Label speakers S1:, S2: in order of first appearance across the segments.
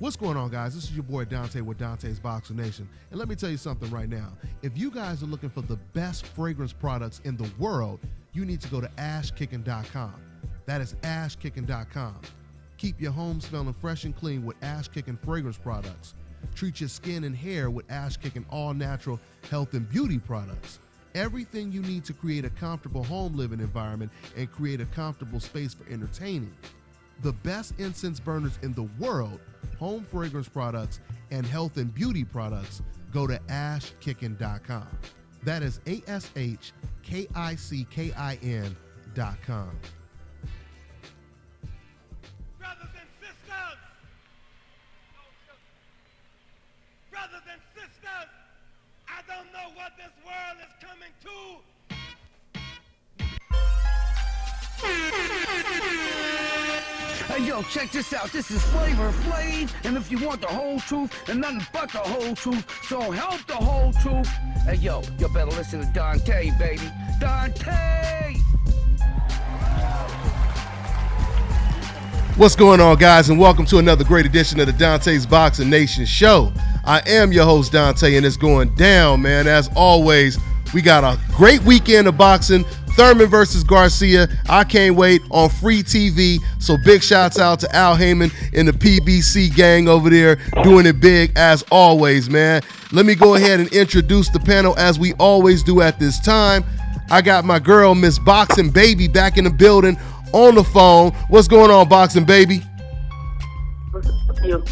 S1: What's going on, guys? This is your boy Dontae with Dontae's Boxing Nation. And let me tell you something right now. If you guys are looking for the best fragrance products in the world, you need to go to ashkicking.com. That is ashkicking.com. Keep your home smelling fresh and clean with Ash Kicking fragrance products. Treat your skin and hair with Ash Kicking all-natural health and beauty products. Everything you need to create a comfortable home living environment and create a comfortable space for entertaining. The best incense burners in the world, home fragrance products, and health and beauty products, go to ashkicking.com. That is ashkickin.com.
S2: Brothers and sisters, brothers and sisters, I don't know what this world is coming to.
S3: Hey yo, check this out. This is Flavor Flav, and if you want the whole truth and nothing but the whole truth, so help the whole truth. Hey yo, you better listen to Dontae, baby. Dontae!
S1: What's going on, guys, and welcome to another great edition of the Dontae's Boxing Nation show. I am your host, Dontae, and it's going down, man. As always, we got a great weekend of boxing. Thurman versus Garcia. I can't wait, on free TV. So big shouts out to Al Heyman and the PBC gang over there doing it big as always, man. Let me go ahead and introduce the panel as we always do at this time. I got my girl, Miss Boxing Baby, back in the building on the phone. What's going on, Boxing Baby?
S4: What's up with you?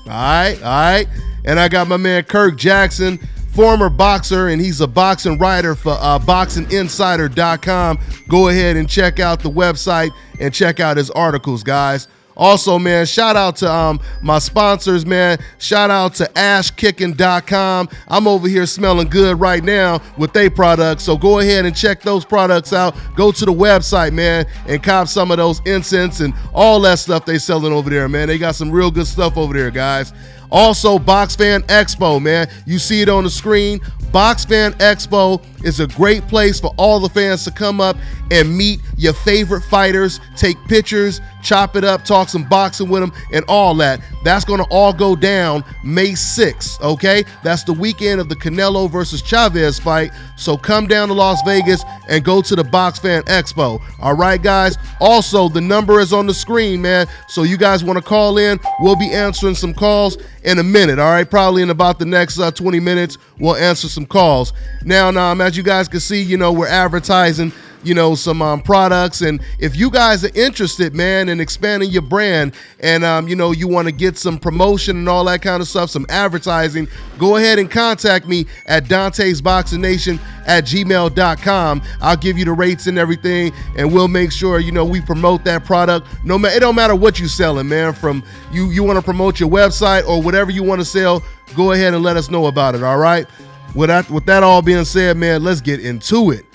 S1: All right. And I got my man Kirk Jackson, former boxer, and he's a boxing writer for BoxingInsider.com. Go ahead and check out the website and check out his articles, guys. Also, man, shout out to my sponsors, man. Shout out to ashkicking.com. I'm over here smelling good right now with their products, so go ahead and check those products out. Go to the website, man, and cop some of those incense and all that stuff they selling over there, man. They got some real good stuff over there, guys. Also, Box Fan Expo, man. You see it on the screen. Box Fan Expo is a great place for all the fans to come up and meet your favorite fighters, take pictures, chop it up, talk some boxing with them, and all that. That's going to all go down May 6th, okay? That's the weekend of the Canelo versus Chavez fight. So come down to Las Vegas and go to the Box Fan Expo. All right, guys? Also, the number is on the screen, man. So you guys want to call in, we'll be answering some calls in a minute, all right? Probably in about the next 20 minutes, we'll answer some calls. Now, as you guys can see, we're advertising, some products. And if you guys are interested, man, in expanding your brand and, you want to get some promotion and all that kind of stuff, some advertising, go ahead and contact me at Dontae'sBoxingNation@gmail.com. I'll give you the rates and everything, and we'll make sure, we promote that product. It don't matter what you're selling, man. From you want to promote your website or whatever you want to sell, go ahead and let us know about it, all right? With that all being said, man, let's get into it.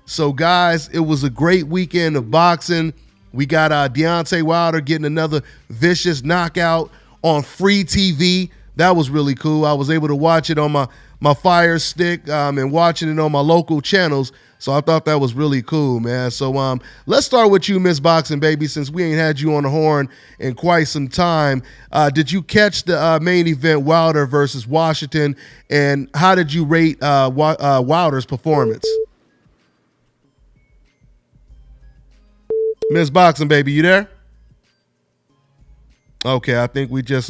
S1: So, guys, it was a great weekend of boxing. We got Deontay Wilder getting another vicious knockout on free TV. That was really cool. I was able to watch it on my Fire Stick and watching it on my local channels. So I thought that was really cool, man. So let's start with you, Miss Boxing Baby, since we ain't had you on the horn in quite some time. Did you catch the main event, Wilder versus Washington, and how did you rate Wilder's performance? Miss Boxing Baby, you there? Okay, I think we just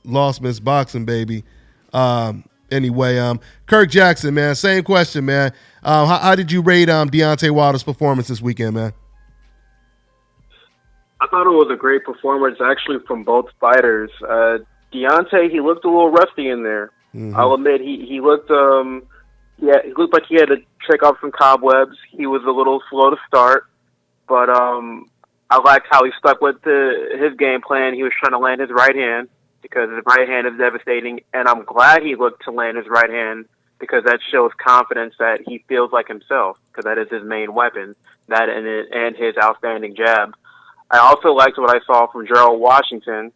S1: lost Miss Boxing Baby. Anyway, Kirk Jackson, man, same question, man. How did you rate Deontay Wilder's performance this weekend, man?
S4: I thought it was a great performance, actually, from both fighters. Deontay, he looked a little rusty in there. Mm-hmm. I'll admit, he looked, he looked like he had to shake off some cobwebs. He was a little slow to start, but I liked how he stuck with his game plan. He was trying to land his right hand, because his right hand is devastating, and I'm glad he looked to land his right hand, because that shows confidence that he feels like himself, because that is his main weapon, that and his outstanding jab. I also liked what I saw from Gerald Washington.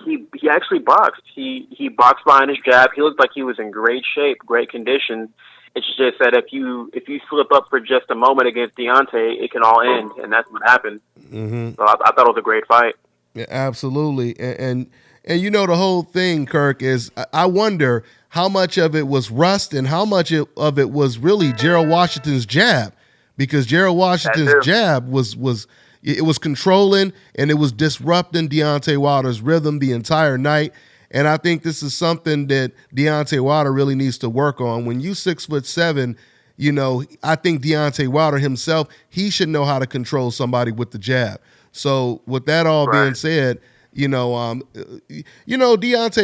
S4: He actually boxed. He boxed behind his jab. He looked like he was in great shape, great condition. It's just that if you slip up for just a moment against Deontay, it can all end, and that's what happened. Mm-hmm. So I thought it was a great fight.
S1: Yeah, absolutely. And you know, the whole thing, Kirk, is I wonder how much of it was rust and how much of it was really Gerald Washington's jab, because Gerald Washington's jab was it was controlling and it was disrupting Deontay Wilder's rhythm the entire night. And I think this is something that Deontay Wilder really needs to work on. When you 6'7", you know, I think Deontay Wilder himself, he should know how to control somebody with the jab. So with that all being said, Deontay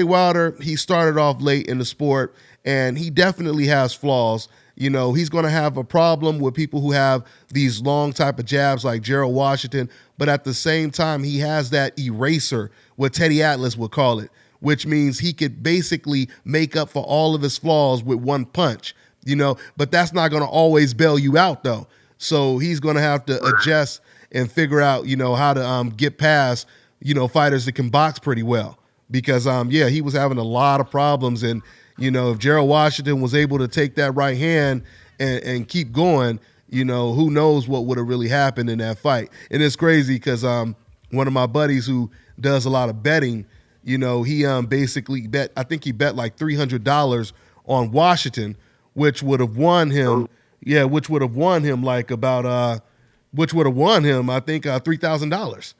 S1: Wilder, he started off late in the sport and he definitely has flaws. You know, he's going to have a problem with people who have these long type of jabs like Gerald Washington, but at the same time, he has that eraser, what Teddy Atlas would call it, which means he could basically make up for all of his flaws with one punch, but that's not going to always bail you out though. So he's going to have to adjust and figure out, how to get past, fighters that can box pretty well, because he was having a lot of problems. And if Gerald Washington was able to take that right hand and keep going, who knows what would have really happened in that fight. And it's crazy because one of my buddies who does a lot of betting, he basically bet, I think he bet like $300 on Washington, which would have won him. Yeah, which would have won him like about I think $3,000.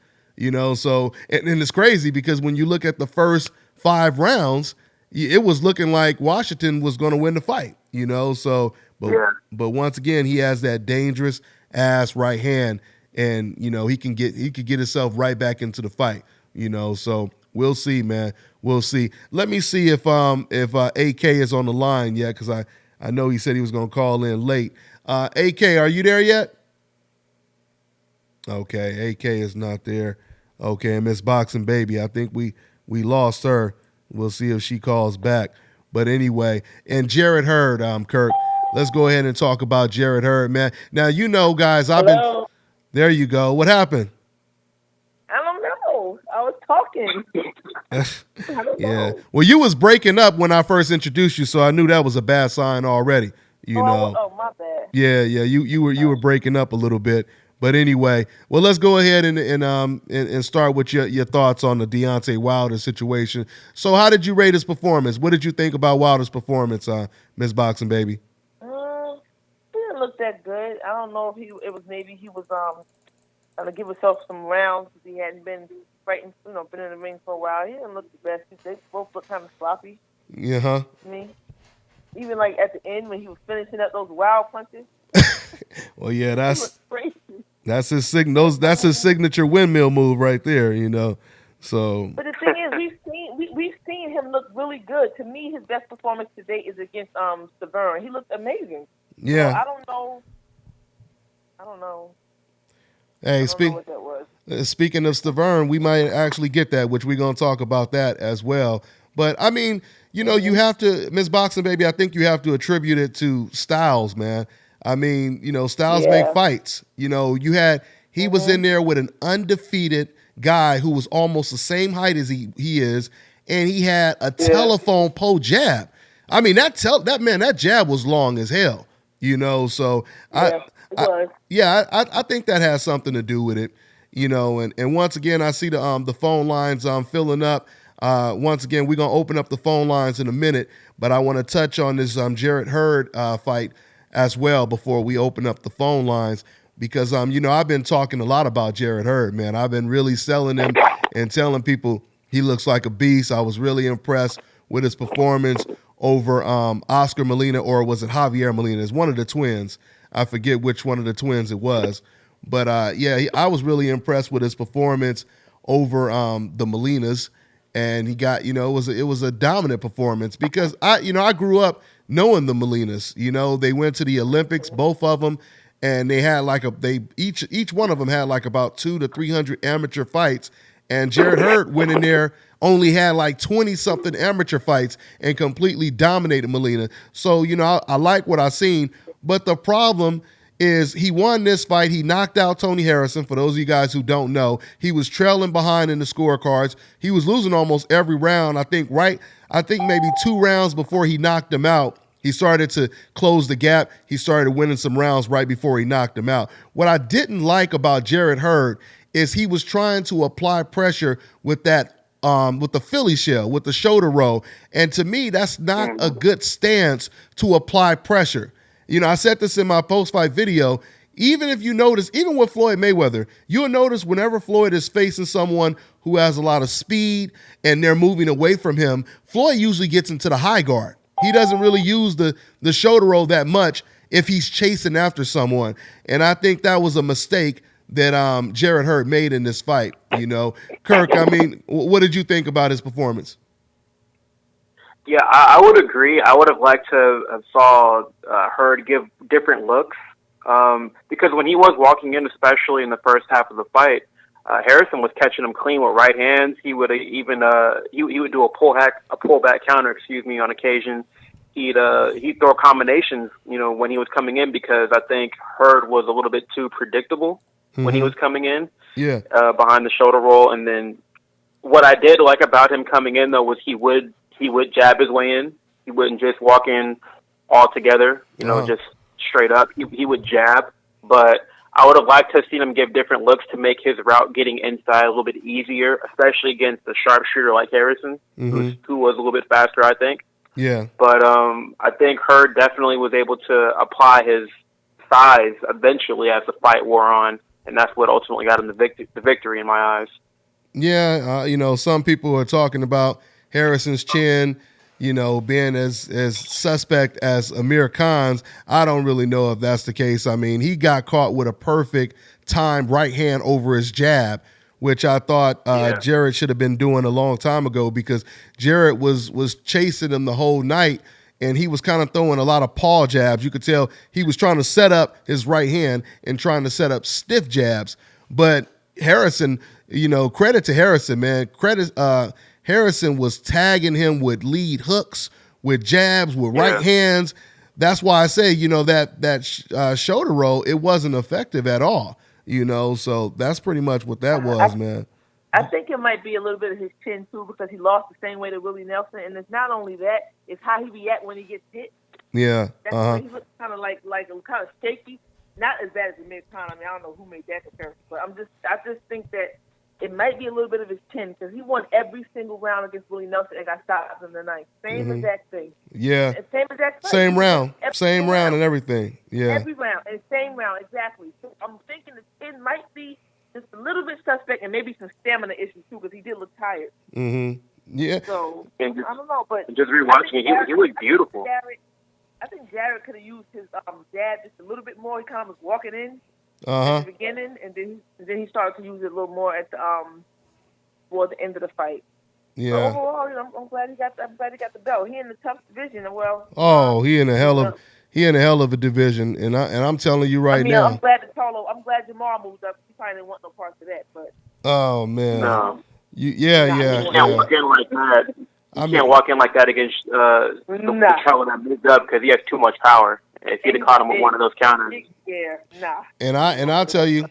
S1: So and it's crazy because when you look at the first 5 rounds, it was looking like Washington was going to win the fight, but once again, he has that dangerous ass right hand, and he could get himself right back into the fight, so we'll see, man. We'll see. Let me see if AK is on the line yet, because I know he said he was going to call in late. AK, are you there yet? Okay, AK is not there. Okay, and Miss Boxing Baby, I think we lost her. We'll see if she calls back. But anyway, and Jarrett Hurd, Kirk, let's go ahead and talk about Jarrett Hurd, man. Now, guys, there you go. What happened?
S5: I don't know. I was talking.
S1: Yeah. Well, you was breaking up when I first introduced you, so I knew that was a bad sign already.
S5: Oh, my bad.
S1: Yeah. You were breaking up a little bit. But anyway, well, let's go ahead and start with your thoughts on the Deontay Wilder situation. So, how did you rate his performance? What did you think about Wilder's performance, Miss Boxing Baby?
S5: He didn't look that good. I don't know if he was trying to give himself some rounds because he hadn't been fighting, been in the ring for a while. He didn't look the best. They both looked kind of sloppy.
S1: Yeah.
S5: To me, even like at the end when he was finishing up those wild punches.
S1: Well, yeah, that's his that's his signature windmill move right there, So.
S5: But the thing is, we've seen him look really good. To me, his best performance today is against Severn. He looked amazing.
S1: Yeah.
S5: So I don't know.
S1: Hey,
S5: what that was.
S1: Speaking of Severn, we might actually get that, which we're gonna talk about that as well. But I mean, you have to, Miss Boxing Baby, I think you have to attribute it to Styles, man. I mean, Styles make fights. He was in there with an undefeated guy who was almost the same height as he is, and he had a telephone pole jab. I mean, that jab was long as hell. So I think that has something to do with it. And once again, I see the phone lines filling up. Once again, we're gonna open up the phone lines in a minute, but I want to touch on this Jarrett Hurd fight as well before we open up the phone lines, because I've been talking a lot about Jarrett Hurd, man. I've been really selling him and telling people he looks like a beast. I was really impressed with his performance over Oscar Molina, or was it Javier Molina? It's one of the twins. I forget which one of the twins it was. But I was really impressed with his performance over the Molinas, and he got, it was a dominant performance, because I grew up knowing the Molinas. They went to the Olympics, both of them, and they had each one of them had like about 200 to 300 amateur fights, and Jarrett Hurd went in there, only had like 20 something amateur fights and completely dominated Molina. So I like what I seen, but the problem is he won this fight. He knocked out Tony Harrison. For those of you guys who don't know, he was trailing behind in the scorecards. He was losing almost every round. I think maybe 2 rounds before he knocked him out, he started to close the gap. He started winning some rounds right before he knocked him out. What I didn't like about Jarrett Hurd is he was trying to apply pressure with that with the Philly shell, with the shoulder roll. And to me, that's not a good stance to apply pressure. You know, I said this in my post-fight video. Even if you notice, even with Floyd Mayweather, you'll notice whenever Floyd is facing someone who has a lot of speed and they're moving away from him, Floyd usually gets into the high guard. He doesn't really use the shoulder roll that much if he's chasing after someone. And I think that was a mistake that Jarrett Hurd made in this fight. You know, Kirk, I mean, what did you think about his performance?
S4: Yeah, I would agree. I would have liked to have saw Hurd give different looks because when he was walking in, especially in the first half of the fight, Harrison was catching him clean with right hands. He would even he would do a pullback counter, on occasion. He'd throw combinations, when he was coming in because I think Hurd was a little bit too predictable when he was coming in.
S1: Yeah.
S4: Behind the shoulder roll, and then what I did like about him coming in though was he would jab his way in. He wouldn't just walk in all together, just straight up. He would jab, but I would have liked to have seen him give different looks to make his route getting inside a little bit easier, especially against a sharpshooter like Harrison, who was a little bit faster, I think.
S1: Yeah.
S4: But I think Hurd definitely was able to apply his size eventually as the fight wore on, and that's what ultimately got him the victory in my eyes.
S1: Yeah, some people are talking about Harrison's chin, being as suspect as Amir Khan's. I don't really know if that's the case. I mean, he got caught with a perfect timed right hand over his jab, which I thought Jarrett should have been doing a long time ago because Jarrett was chasing him the whole night, and he was kind of throwing a lot of paw jabs. You could tell he was trying to set up his right hand and trying to set up stiff jabs. But Harrison, credit to Harrison, man. Harrison was tagging him with lead hooks, with jabs, with right hands. That's why I say, that shoulder roll, it wasn't effective at all. So that's pretty much what that was, man.
S5: I think it might be a little bit of his chin, too, because he lost the same way to Willie Nelson. And it's not only that, it's how he reacts when he gets hit.
S1: Yeah.
S5: That's where he looks kind of like kind of shaky. Not as bad as Amir Khan. I mean, I don't know who made that comparison. But I just think that it might be a little bit of his chin because he won every single round against Willie Nelson and got stopped in the ninth. Same exact thing.
S1: Yeah.
S5: And same exact fight.
S1: Same round. Same round and everything. Yeah.
S5: Every round. And same round, exactly. So I'm thinking the chin might be just a little bit suspect and maybe some stamina issues too because he did look tired.
S1: Yeah.
S5: So, I don't know. But
S4: just rewatching it, he looked beautiful.
S5: I think Jarrett could have used his jab just a little bit more. He kind of was walking in. At the beginning, and then he started to use it a little more at the toward the end of the fight.
S1: Yeah.
S5: But overall, I'm glad he got the belt. He in the tough division.
S1: He in a hell of a division, and I'm telling you right now.
S5: I'm glad Jamar moved up. He probably didn't want no parts of that, but.
S1: Oh man.
S4: No.
S1: You
S4: can't walk in like that. Can't walk in like that against the fellow that moved up because he has too much power. If he'd have caught him with one of those counters.
S5: Yeah, nah.
S1: And I'll tell you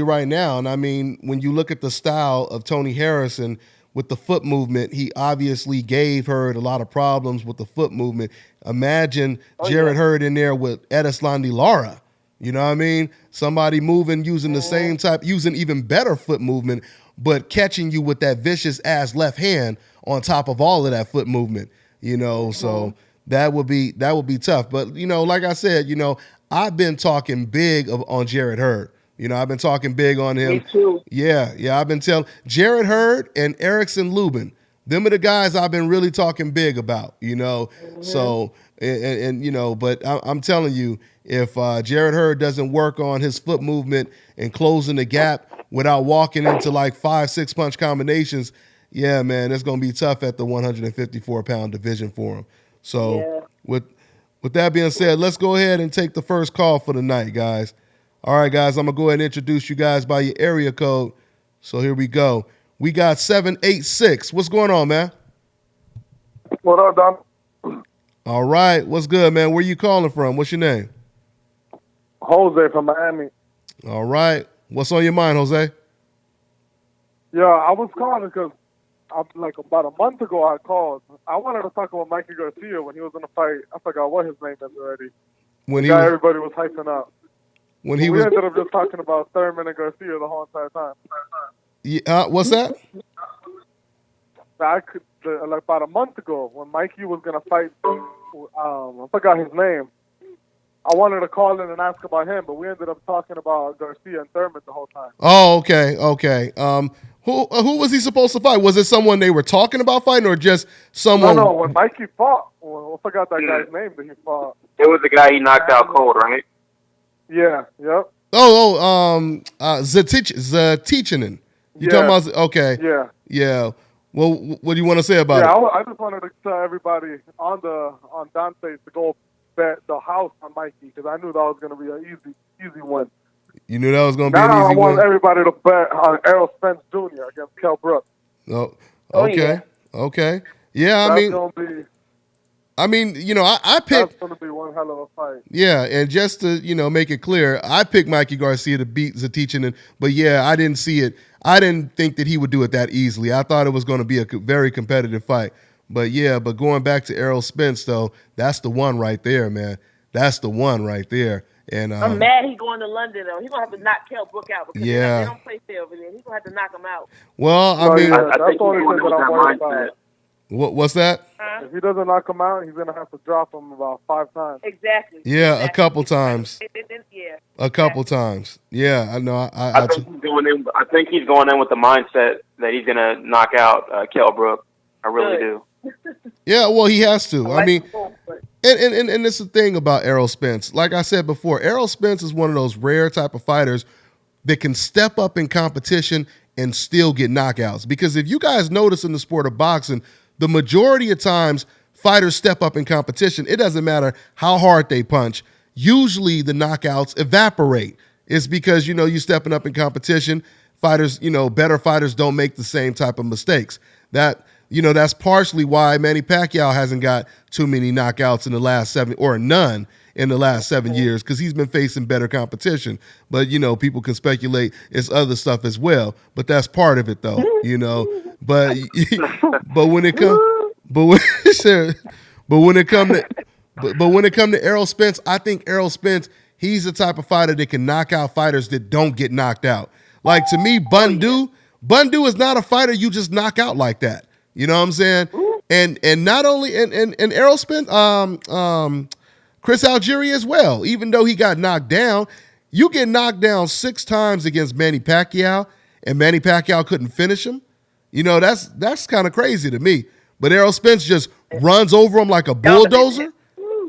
S1: right now, and I mean, when you look at the style of Tony Harrison with the foot movement, he obviously gave Hurd a lot of problems with the foot movement. Imagine Jarrett Hurd in there with Edeslandi Lara. You know what I mean? Somebody moving, using the same type, using even better foot movement, but catching you with that vicious ass left hand on top of all of that foot movement. So that would be tough. But, like I said, I've been talking big on Jarrett Hurd. I've been talking big on him.
S5: Me too.
S1: Yeah. I've been telling Jarrett Hurd and Erickson Lubin. Them are the guys I've been really talking big about, So, but I'm telling you, if Jarrett Hurd doesn't work on his foot movement and closing the gap without walking into like 5-6 punch combinations, yeah, man, it's going to be tough at the 154-pound division for him. So with that being said, let's go ahead and take the first call for the night, guys. All right, guys, I'm going to go ahead and introduce you guys by your area code. So here we go. We got 786. What's going on, man?
S6: What up, Don?
S1: All right. What's good, man? Where you calling from? What's your name?
S6: Jose from Miami.
S1: All right. What's on your mind, Jose?
S6: Yeah, I was calling because like about a month ago I called. I wanted to talk about Mikey Garcia when he was in the fight. I forgot what his name is already. Everybody was hyping up.
S1: when he
S6: we
S1: was.
S6: ended up just talking about Thurman and Garcia the whole entire time.
S1: What's that?
S6: Like about a month ago, when Mikey was gonna fight, I forgot his name. I wanted to call in and ask about him, but we ended up talking about Garcia and Thurman the whole time.
S1: Oh, okay. Who was he supposed to fight? Was it someone they were talking about fighting, or just someone?
S6: No. When Mikey fought, I forgot that guy's name that he fought.
S4: It was the guy he knocked out cold, right?
S6: Yeah. Yep.
S1: Zatichinen. You talking about? Okay. Yeah. Well, what do you want to say about it?
S6: I just wanted to tell everybody on Dontae to go bet the house on Mikey, because I knew that was going to be an easy win.
S1: You knew that was going to be an easy win?
S6: Now I want everybody to bet on Errol Spence Jr. against Kell Brook.
S1: Oh, okay. Okay. Yeah, I mean, I picked.
S6: That's going to be one hell of a fight.
S1: Yeah, and just to, make it clear, I picked Mikey Garcia to beat Zatichinen, but yeah, I didn't see it. I didn't think that he would do it that easily. I thought it was going to be a very competitive fight. But going back to Errol Spence, though, that's the one right there, man. That's the one right there. And
S5: I'm mad he going to London, though. He's going to have to knock Kell Brook out, because they don't play fair over there. He's going to have to knock him out.
S1: Well,
S6: I that's the only thing that I'm worried about.
S1: What's that?
S6: If he doesn't knock him out, he's going to have to drop him about 5 times.
S5: Exactly.
S1: Yeah, exactly. A couple times.
S5: Yeah.
S1: A couple times. Yeah, I know.
S4: I think he's going in. I think he's going in with the mindset that he's going to knock out Kell Brook. I really do.
S1: Yeah, well, he has to. I mean, and it's the thing about Errol Spence. Like I said before, Errol Spence is one of those rare type of fighters that can step up in competition and still get knockouts. Because if you guys notice in the sport of boxing, the majority of times fighters step up in competition. It doesn't matter how hard they punch. Usually the knockouts evaporate. It's because, you're stepping up in competition. Fighters, better fighters don't make the same type of mistakes. That's partially why Manny Pacquiao hasn't got too many knockouts in the last 7, or none in the last 7 years, because he's been facing better competition. But, people can speculate it's other stuff as well. But that's part of it, though, But when it comes to Errol Spence, I think Errol Spence, he's the type of fighter that can knock out fighters that don't get knocked out. Like, to me, Bundu is not a fighter you just knock out like that. You know what I'm saying? And not only and Errol Spence, Chris Algieri as well. Even though he got knocked down, you get knocked down 6 times against Manny Pacquiao, and Manny Pacquiao couldn't finish him. That's kind of crazy to me. But Errol Spence just runs over him like a bulldozer.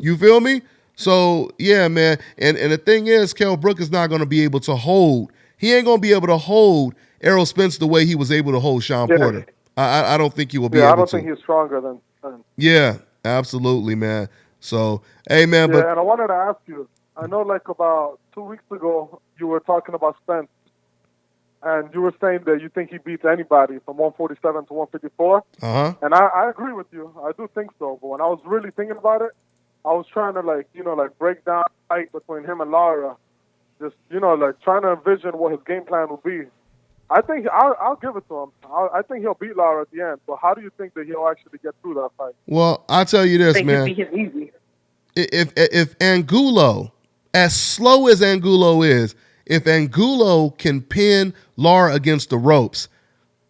S1: You feel me? So yeah, man. And the thing is, Kell Brook is not going to be able to hold. He ain't going to be able to hold Errol Spence the way he was able to hold Sean Porter. I don't think he will be able to.
S6: I don't think he's stronger than.
S1: Yeah, absolutely, man. So, hey, man.
S6: Yeah, and I wanted to ask you, I know like about 2 weeks ago, you were talking about Spence, and you were saying that you think he beats anybody from 147 to 154.
S1: Uh-huh.
S6: And I agree with you. I do think so. But when I was really thinking about it, I was trying to, break down the fight between him and Lara. Just, trying to envision what his game plan would be. I think I'll give it to him. I think he'll beat Lara at the end. But how do you think that he'll actually get through that fight?
S1: Well, I'll tell you this, man.
S5: I think he'll beat him easy.
S1: If Angulo, as slow as Angulo is, if Angulo can pin Lara against the ropes,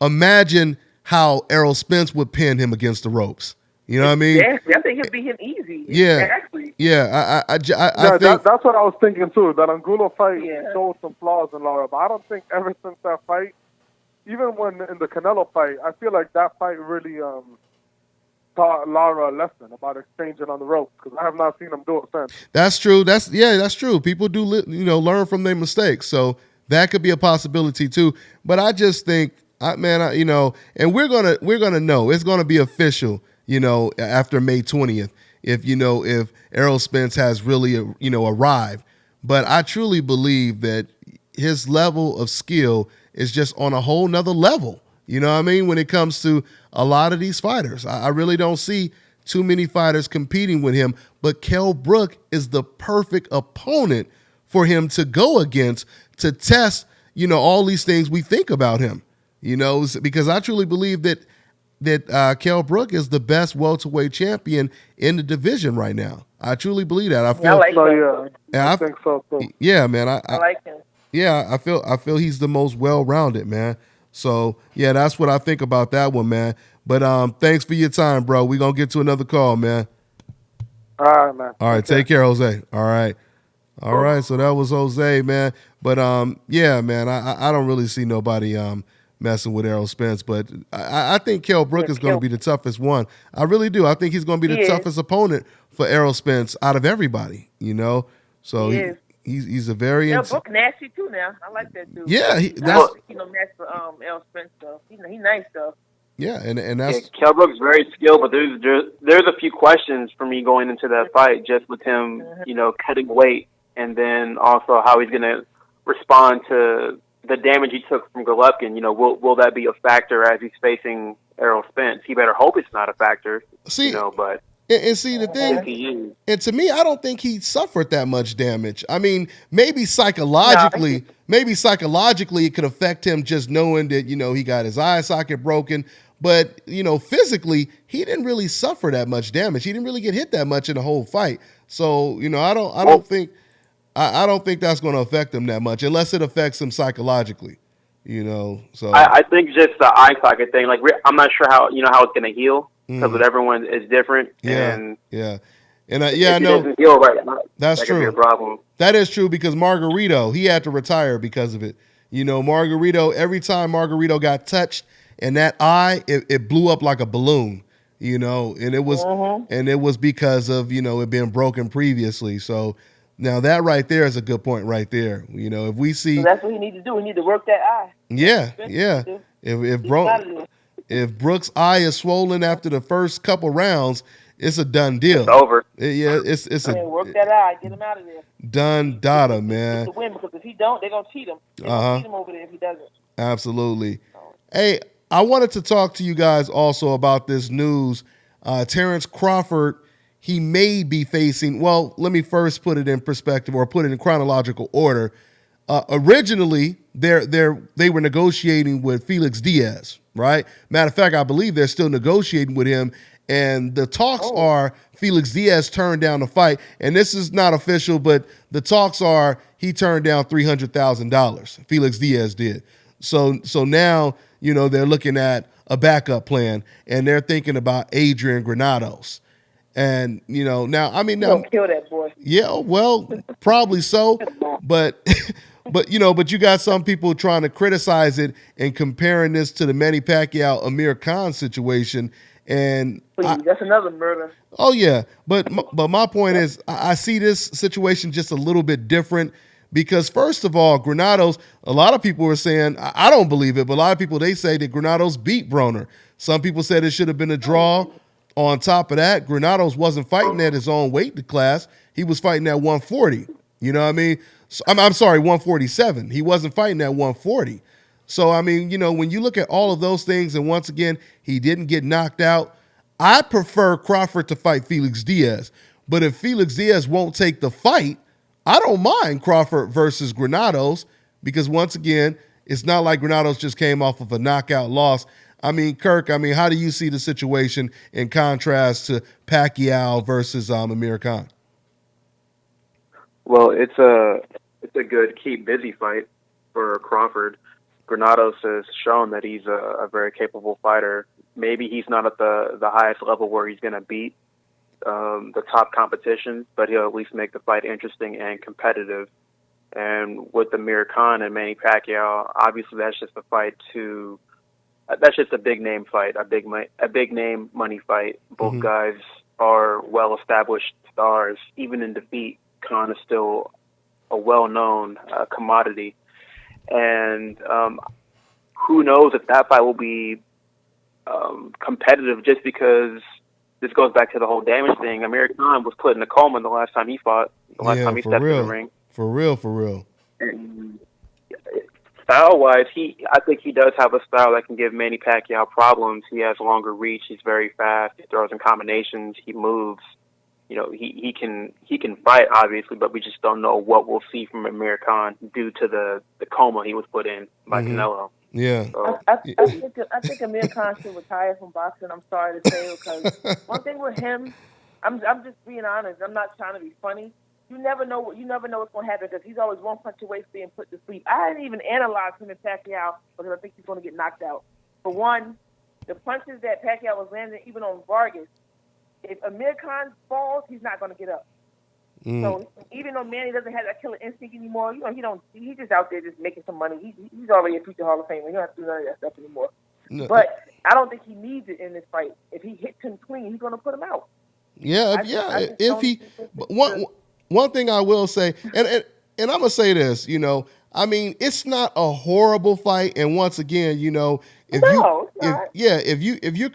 S1: imagine how Errol Spence would pin him against the ropes. You know what I mean?
S5: Yeah, I think he'll beat him easy.
S1: Yeah,
S5: exactly.
S1: Yeah, I think
S6: that's what I was thinking too. That Angulo fight showed some flaws in Lara, but I don't think ever since that fight, even when in the Canelo fight, I feel like that fight really taught Lara a lesson about exchanging on the ropes, because I have not seen him do it since. That's
S1: true. That's true. People do learn from their mistakes, so that could be a possibility too. But I just think, and we're gonna know. It's gonna be official. After May 20th, if Errol Spence has really, arrived. But I truly believe that his level of skill is just on a whole nother level. You know what I mean? When it comes to a lot of these fighters, I really don't see too many fighters competing with him. But Kell Brook is the perfect opponent for him to go against, to test, all these things we think about him. Because I truly believe that that Kell Brook is the best welterweight champion in the division right now. I truly believe that. I feel.
S5: I like
S6: No,
S5: him.
S6: yeah, I think so too.
S1: Yeah, man.
S5: I like him.
S1: Yeah, I feel he's the most well-rounded, man. So yeah, that's what I think about that one, man. But thanks for your time, bro. We're gonna get to another call, man.
S6: All right, man.
S1: All right, take care, Jose. All right. All right, so that was Jose, man. But yeah, man, I don't really see nobody messing with Errol Spence, but I think Kell Brook is going to be the toughest one. I really do. I think he's going to be the toughest opponent for Errol Spence out of everybody, you know. So he's a very
S5: Brook nasty too now. I like that dude.
S1: Yeah,
S5: that's match for Errol Spence though. He's nice though.
S1: Yeah, and that's
S4: Kell Brook's very skilled, but there's a few questions for me going into that fight, just with him, cutting weight, and then also how he's going to respond to the damage he took from Golovkin. Will that be a factor as he's facing Errol Spence? He better hope it's not a factor. But
S1: and see the thing, and to me, I don't think he suffered that much damage. I mean, maybe psychologically, it could affect him just knowing that he got his eye socket broken. But physically, he didn't really suffer that much damage. He didn't really get hit that much in the whole fight. So I don't think that's going to affect him that much, unless it affects him psychologically. So
S4: I think just the eye socket thing. Like, I'm not sure how how it's going to heal, because with everyone is different.
S1: Yeah,
S4: and
S1: I know.
S4: Doesn't heal right now,
S1: that's true.
S4: Could be a problem.
S1: That is true, because Margarito, he had to retire because of it. Margarito, every time Margarito got touched, and that eye, it blew up like a balloon, and it was because of it being broken previously. So now that right there is a good point right there. If we see,
S5: so that's what he need to do. He need to work that eye.
S1: Yeah. If Brook's eye is swollen after the first couple rounds, it's a done deal.
S4: It's over.
S5: Work that eye, get him out of there.
S1: Done data, man.
S5: To win, because if he don't, they're gonna cheat him. They're gonna cheat him over there if he doesn't.
S1: Absolutely. Hey, I wanted to talk to you guys also about this news. Terrence Crawford, he may be facing, well, let me first put it in perspective, or put it in chronological order. Originally, they were negotiating with Felix Diaz, right? Matter of fact, I believe they're still negotiating with him. And the talks are Felix Diaz turned down the fight. And this is not official, but the talks are he turned down $300,000. Felix Diaz did. So now, they're looking at a backup plan, and they're thinking about Adrian Granados. And, now, I mean, now,
S5: kill that boy.
S1: Yeah, well, probably so. But you got some people trying to criticize it and comparing this to the Manny Pacquiao Amir Khan situation. And
S5: that's another murder.
S1: Oh yeah, but my point is, I see this situation just a little bit different, because first of all, Granados, a lot of people were saying, I don't believe it, but a lot of people, they say that Granados beat Broner. Some people said it should have been a draw. On top of that, Granados wasn't fighting at his own weight class. He was fighting at 140. You know what I mean? So, I'm sorry, 147. He wasn't fighting at 140. So, I mean, when you look at all of those things, and once again, he didn't get knocked out, I prefer Crawford to fight Felix Diaz. But if Felix Diaz won't take the fight, I don't mind Crawford versus Granados, because once again, it's not like Granados just came off of a knockout loss. I mean, Kirk, how do you see the situation in contrast to Pacquiao versus Amir Khan?
S4: Well, it's a good keep busy fight for Crawford. Granados has shown that he's a very capable fighter. Maybe he's not at the highest level where he's going to beat the top competition, but he'll at least make the fight interesting and competitive. And with Amir Khan and Manny Pacquiao, obviously that's just a big name fight, a big name money fight. Both guys are well-established stars. Even in defeat, Khan is still a well-known commodity. And who knows if that fight will be competitive, just because this goes back to the whole damage thing. Amir Khan was put in a coma the last time he fought, time he stepped in the ring.
S1: For real.
S4: And style-wise, I think he does have a style that can give Manny Pacquiao problems. He has longer reach. He's very fast. He throws in combinations. He moves. He can fight, obviously, but we just don't know what we'll see from Amir Khan due to the coma he was put in by Canelo.
S1: Yeah.
S4: So,
S5: I think Amir Khan should retire from boxing. I'm sorry to say, because one thing with him, I'm just being honest. I'm not trying to be funny. You never know what's going to happen, because he's always one punch away from being put to sleep. I didn't even analyze him and Pacquiao because I think he's going to get knocked out. For one, the punches that Pacquiao was landing, even on Vargas, if Amir Khan falls, he's not going to get up. So even though Manny doesn't have that killer instinct anymore, he's just out there just making some money. He's already a future Hall of Famer. You don't have to do none of that stuff anymore. No. But I don't think he needs it in this fight. If he hits him clean, he's going to put him out.
S1: Yeah, one thing I will say, and I'm gonna say this, it's not a horrible fight. And once again, if you're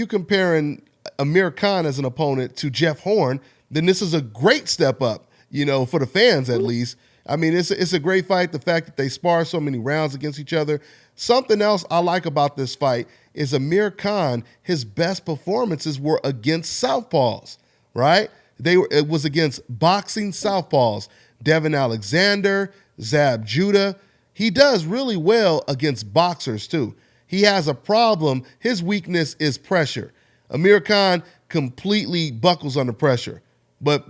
S1: comparing Amir Khan as an opponent to Jeff Horn, then this is a great step up, for the fans at least. I mean, it's a great fight. The fact that they spar so many rounds against each other. Something else I like about this fight is Amir Khan, his best performances were against southpaws, right? It was against boxing southpaws. Devin Alexander, Zab Judah. He does really well against boxers too. He has a problem. His weakness is pressure. Amir Khan completely buckles under pressure. But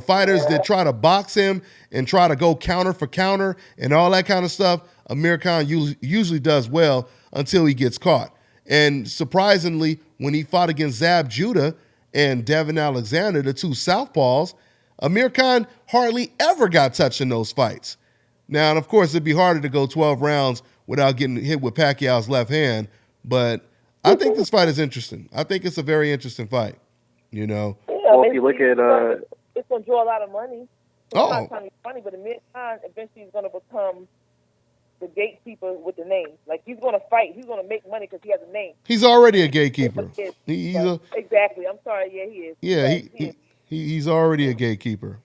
S1: fighters that try to box him and try to go counter for counter and all that kind of stuff, Amir Khan usually does well until he gets caught. And surprisingly, when he fought against Zab Judah and Devin Alexander, the two southpaws, Amir Khan hardly ever got touched in those fights. Now, and of course, it'd be harder to go 12 rounds without getting hit with Pacquiao's left hand, but I think this fight is interesting. I think it's a very interesting fight,
S4: Well, if you look at
S5: it's going to draw a lot of money. It's not trying to be funny, but Amir Khan eventually is going to become the gatekeeper with the name. Like, he's going to fight. He's going to make money because he has a name.
S1: He's already a gatekeeper.
S5: Exactly. I'm sorry. Yeah, he is.
S1: Yeah, he's already a gatekeeper,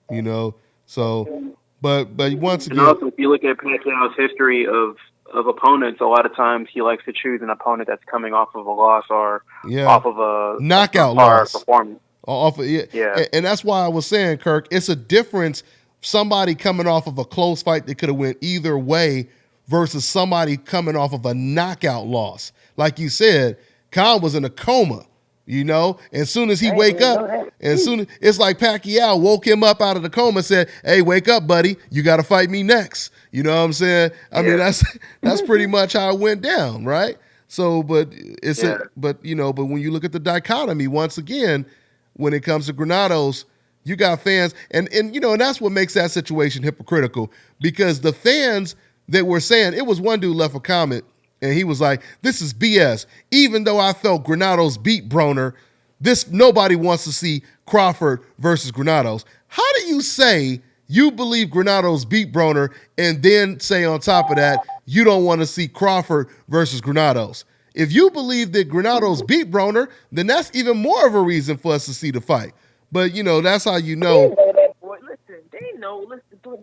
S1: So, but once again.
S4: And also, if you look at Pacquiao's history of opponents, a lot of times he likes to choose an opponent that's coming off of a loss or off of a
S1: knockout loss
S4: performance.
S1: And that's why I was saying, Kirk, it's a difference. Somebody coming off of a close fight that could have went either way versus somebody coming off of a knockout loss. Like you said, Khan was in a coma, as soon as he wake up, it's like Pacquiao woke him up out of the coma and said, "Hey, wake up, buddy. You got to fight me next." You know what I'm saying? I mean, that's pretty much how it went down, right? So, but but when you look at the dichotomy once again, when it comes to Granados, you got fans, and that's what makes that situation hypocritical, because the fans that were saying, it was one dude left a comment, and he was like, "This is BS. Even though I felt Granados beat Broner, nobody wants to see Crawford versus Granados." How do you say you believe Granados beat Broner and then say on top of that, you don't want to see Crawford versus Granados? If you believe that Granados beat Broner, then that's even more of a reason for us to see the fight. But, that's how you know.
S5: They know that, boy. Listen,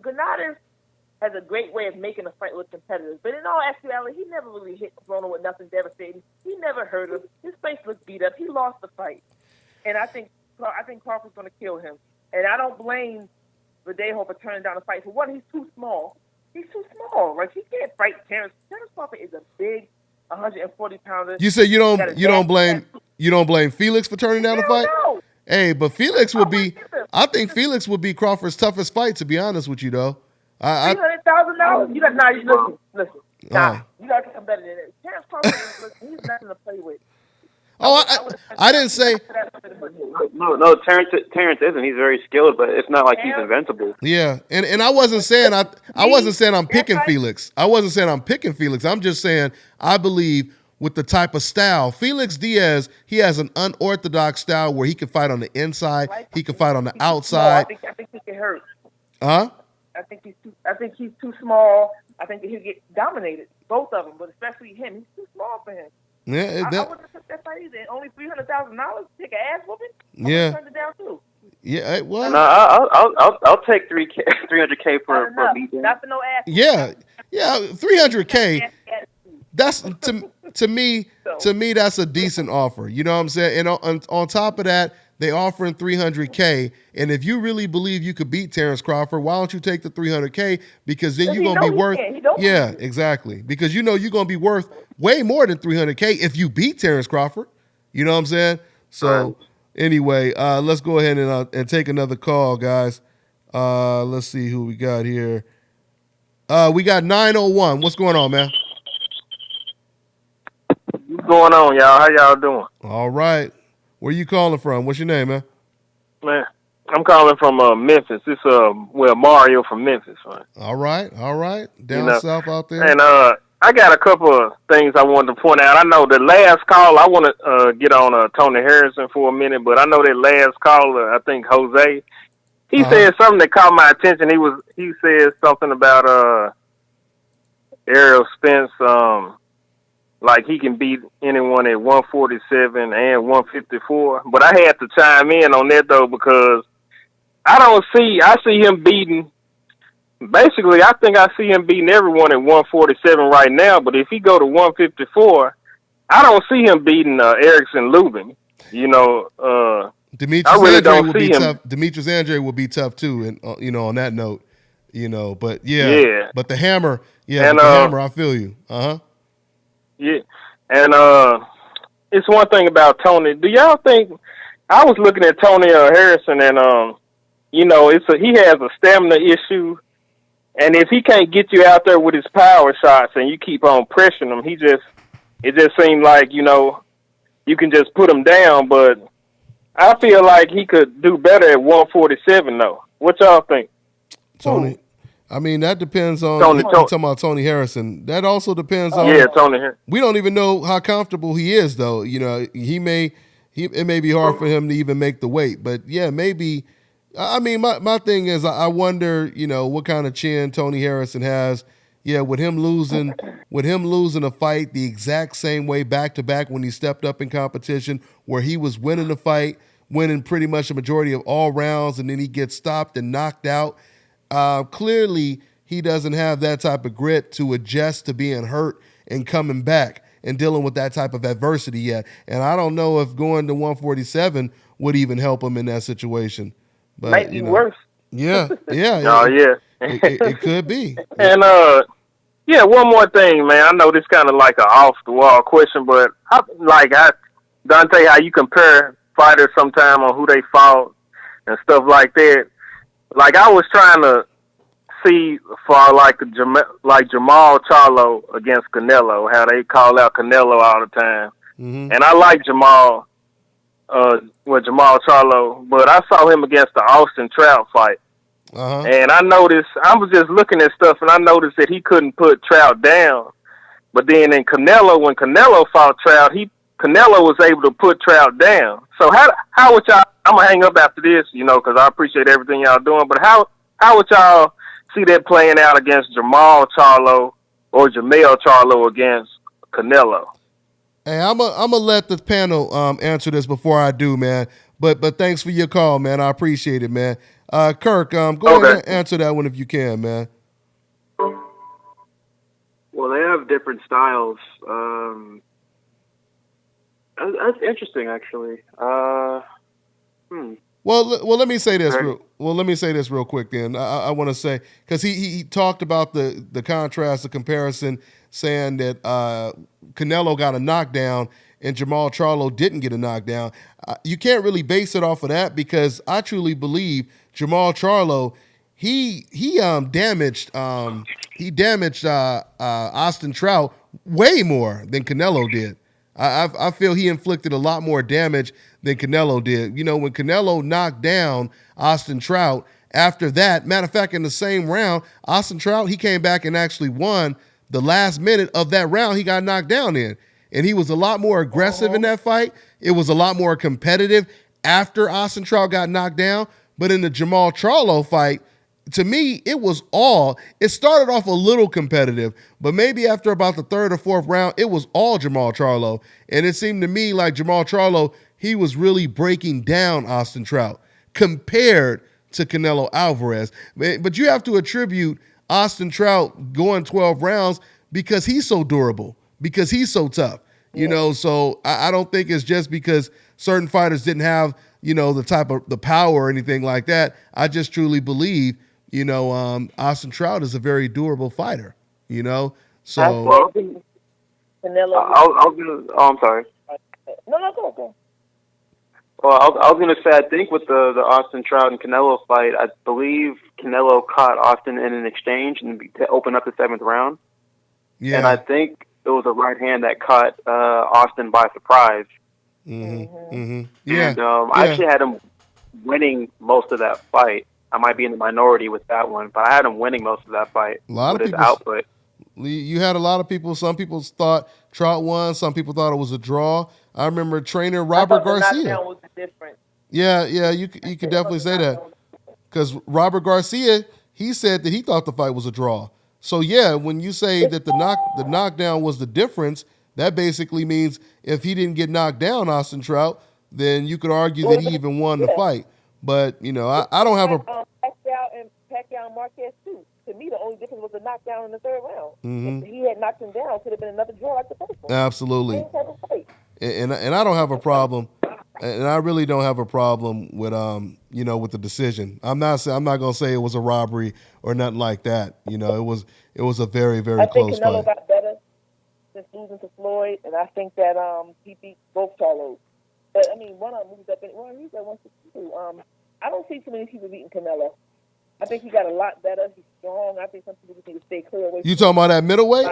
S5: Granados has a great way of making a fight with competitors. But in all actuality, he never really hit Broner with nothing devastating. He never hurt him. His face looked beat up. He lost the fight. And I think Crawford's going to kill him. And I don't blame Verdejo for turning down the fight. For one, he's too small. He's too small. Like, he can't fight Terrence. Terrence Crawford is a big 140-pounder.
S1: You say you don't blame Felix for turning down the fight?
S5: No.
S1: Hey, but Felix would be. I think Felix would be Crawford's toughest fight, to be honest with you, though.
S5: $300,000. You got listen. You got to come better than that. Terrence Crawford, he's nothing to play with.
S1: I didn't say.
S4: No, Terrence isn't. He's very skilled, but it's not like he's invincible.
S1: Yeah, and I wasn't saying I'm picking Felix. I wasn't saying I'm picking Felix. I'm just saying I believe with the type of style, Felix Diaz, he has an unorthodox style where he can fight on the inside, he can fight on the outside.
S5: I think he can hurt.
S1: Huh?
S5: I think he's too small. I think that he'll get dominated. Both of them, but especially him. He's too small for him.
S1: Yeah,
S5: I wouldn't have took that fight either. Only $300,000 to take an ass whooping.
S1: Yeah.
S5: Turned it down too.
S1: Yeah, well.
S4: No, I'll take $300K for a beating.
S5: Not for no ass.
S1: Yeah, $300K. That's to me. To me, that's a decent offer. You know what I'm saying? And on top of that, they offering $300K, and if you really believe you could beat Terrence Crawford, why don't you take the $300K? Because then you're gonna be worth. Yeah, exactly. Because you know you're gonna be worth way more than $300K if you beat Terrence Crawford. You know what I'm saying? So anyway, let's go ahead and take another call, guys. Let's see who we got here. We got 901. What's going on, man?
S7: What's going on, y'all? How y'all doing?
S1: All right. Where you calling from? What's your name, man?
S7: Man, I'm calling from Memphis. It's Mario from Memphis, man.
S1: All right. Down south out there.
S7: And I got a couple of things I wanted to point out. I know the last call, I want to get on Tony Harrison for a minute, but I know that last caller, I think Jose, he said something that caught my attention. He said something about Errol Spence, like he can beat anyone at 147 and 154. But I had to chime in on that though, because I see him beating. Basically, I think I see him beating everyone at 147 right now. But if he go to 154, I don't see him beating Erickson Lubin. You know,
S1: Demetrius
S7: I really
S1: Andre
S7: don't
S1: will
S7: see
S1: be
S7: him.
S1: tough. Demetrius Andre will be tough too, and you know, on that note, you know, but yeah. But the hammer,
S7: and,
S1: the hammer, I feel you.
S7: Yeah, and it's one thing about Tony. Do y'all think? I was looking at Tony Harrison, and you know, he has a stamina issue, and if he can't get you out there with his power shots, and you keep on pressing him, it just seemed like, you know, you can just put him down. But I feel like he could do better at 147, though. What y'all think?
S1: Tony, I mean, that depends on
S7: Tony.
S1: talking about Tony Harrison. That also depends on.
S7: Yeah, Tony Harrison.
S1: We don't even know how comfortable he is, though. You know, it may be hard for him to even make the weight, but yeah, maybe. I mean, my thing is, I wonder, you know, what kind of chin Tony Harrison has. Yeah, with him losing a fight the exact same way back to back when he stepped up in competition, where he was winning the fight, winning pretty much a majority of all rounds, and then he gets stopped and knocked out. Clearly, he doesn't have that type of grit to adjust to being hurt and coming back and dealing with that type of adversity yet. And I don't know if going to 147 would even help him in that situation. But,
S5: might be worse.
S1: Yeah.
S7: Oh, yeah.
S1: It could be.
S7: And yeah, one more thing, man. I know this kind of like an off-the-wall question, but Dontae, how you compare fighters sometime on who they fought and stuff like that. Like, I was trying to see for like Jamal Charlo against Canelo, how they call out Canelo all the time. Mm-hmm. And I like Jamal Charlo, but I saw him against the Austin Trout fight. And I noticed, I was just looking at stuff, and I noticed that he couldn't put Trout down. But then in Canelo, when Canelo fought Trout, Canelo was able to put Trout down. So how would y'all, I'm going to hang up after this, you know, because I appreciate everything y'all doing, but how would y'all see that playing out against Jamal Charlo or Jamel Charlo against Canelo?
S1: Hey, I'm gonna let the panel answer this before I do, man. But thanks for your call, man. I appreciate it, man. Kirk, go ahead and answer that one if you can, man.
S4: Well, they have different styles. That's interesting, actually.
S1: Well, let me say this. Let me say this real quick. Then I want to say, because he talked about the contrast, the comparison, saying that Canelo got a knockdown and Jamal Charlo didn't get a knockdown. You can't really base it off of that, because I truly believe Jamal Charlo, he damaged Austin Trout way more than Canelo did. I feel he inflicted a lot more damage than Canelo did. You know, when Canelo knocked down Austin Trout, after that, matter of fact, in the same round, Austin Trout, he came back and actually won the last minute of that round he got knocked down in. And he was a lot more aggressive in that fight. It was a lot more competitive after Austin Trout got knocked down. But in the Jamal Charlo fight, to me, it started off a little competitive, but maybe after about the third or fourth round, it was all Jamal Charlo. And it seemed to me like Jamal Charlo, he was really breaking down Austin Trout compared to Canelo Alvarez. But you have to attribute Austin Trout going 12 rounds because he's so durable, because he's so tough. You know, so I don't think it's just because certain fighters didn't have, the power or anything like that. I just truly believe, Austin Trout is a very durable fighter, So
S5: Canelo.
S4: I'm sorry.
S5: No, go.
S4: Well, I was going to say, I think with the Austin Trout and Canelo fight, I believe Canelo caught Austin in an exchange and to open up the 7th round.
S1: yeah.
S4: And I think it was a right hand that caught Austin by surprise.
S1: Yeah.
S4: And I actually had him winning most of that fight. I might be in the minority with that one, but I had him winning most of that fight with his output.
S1: You had a lot of people. Some people thought Trout won. Some people thought it was a draw. I remember trainer Robert Garcia.
S5: Knockdown was the difference.
S1: Yeah, you could definitely say that, because Robert Garcia, he said that he thought the fight was a draw. So yeah, when you say that the knockdown was the difference, that basically means if he didn't get knocked down, Austin Trout, then you could argue that he even won the fight. But I don't have a
S5: Pacquiao and Marquez too. To me, the only difference was the knockdown in the 3rd round. If he had knocked him down, it could have been another draw like the first one.
S1: Absolutely. And I don't have a problem, and I really don't have a problem with with the decision. I'm not gonna say it was a robbery or nothing like that. It was a very, very close fight.
S5: I think Canelo got better since losing to Floyd, and I think that he beat both Charlos. But I mean, one of them moved up. He's at 162. I don't see too many people beating Canelo. I think he got a lot better. He's strong. I think some people just need to stay clear away.
S1: You talking about that middleweight?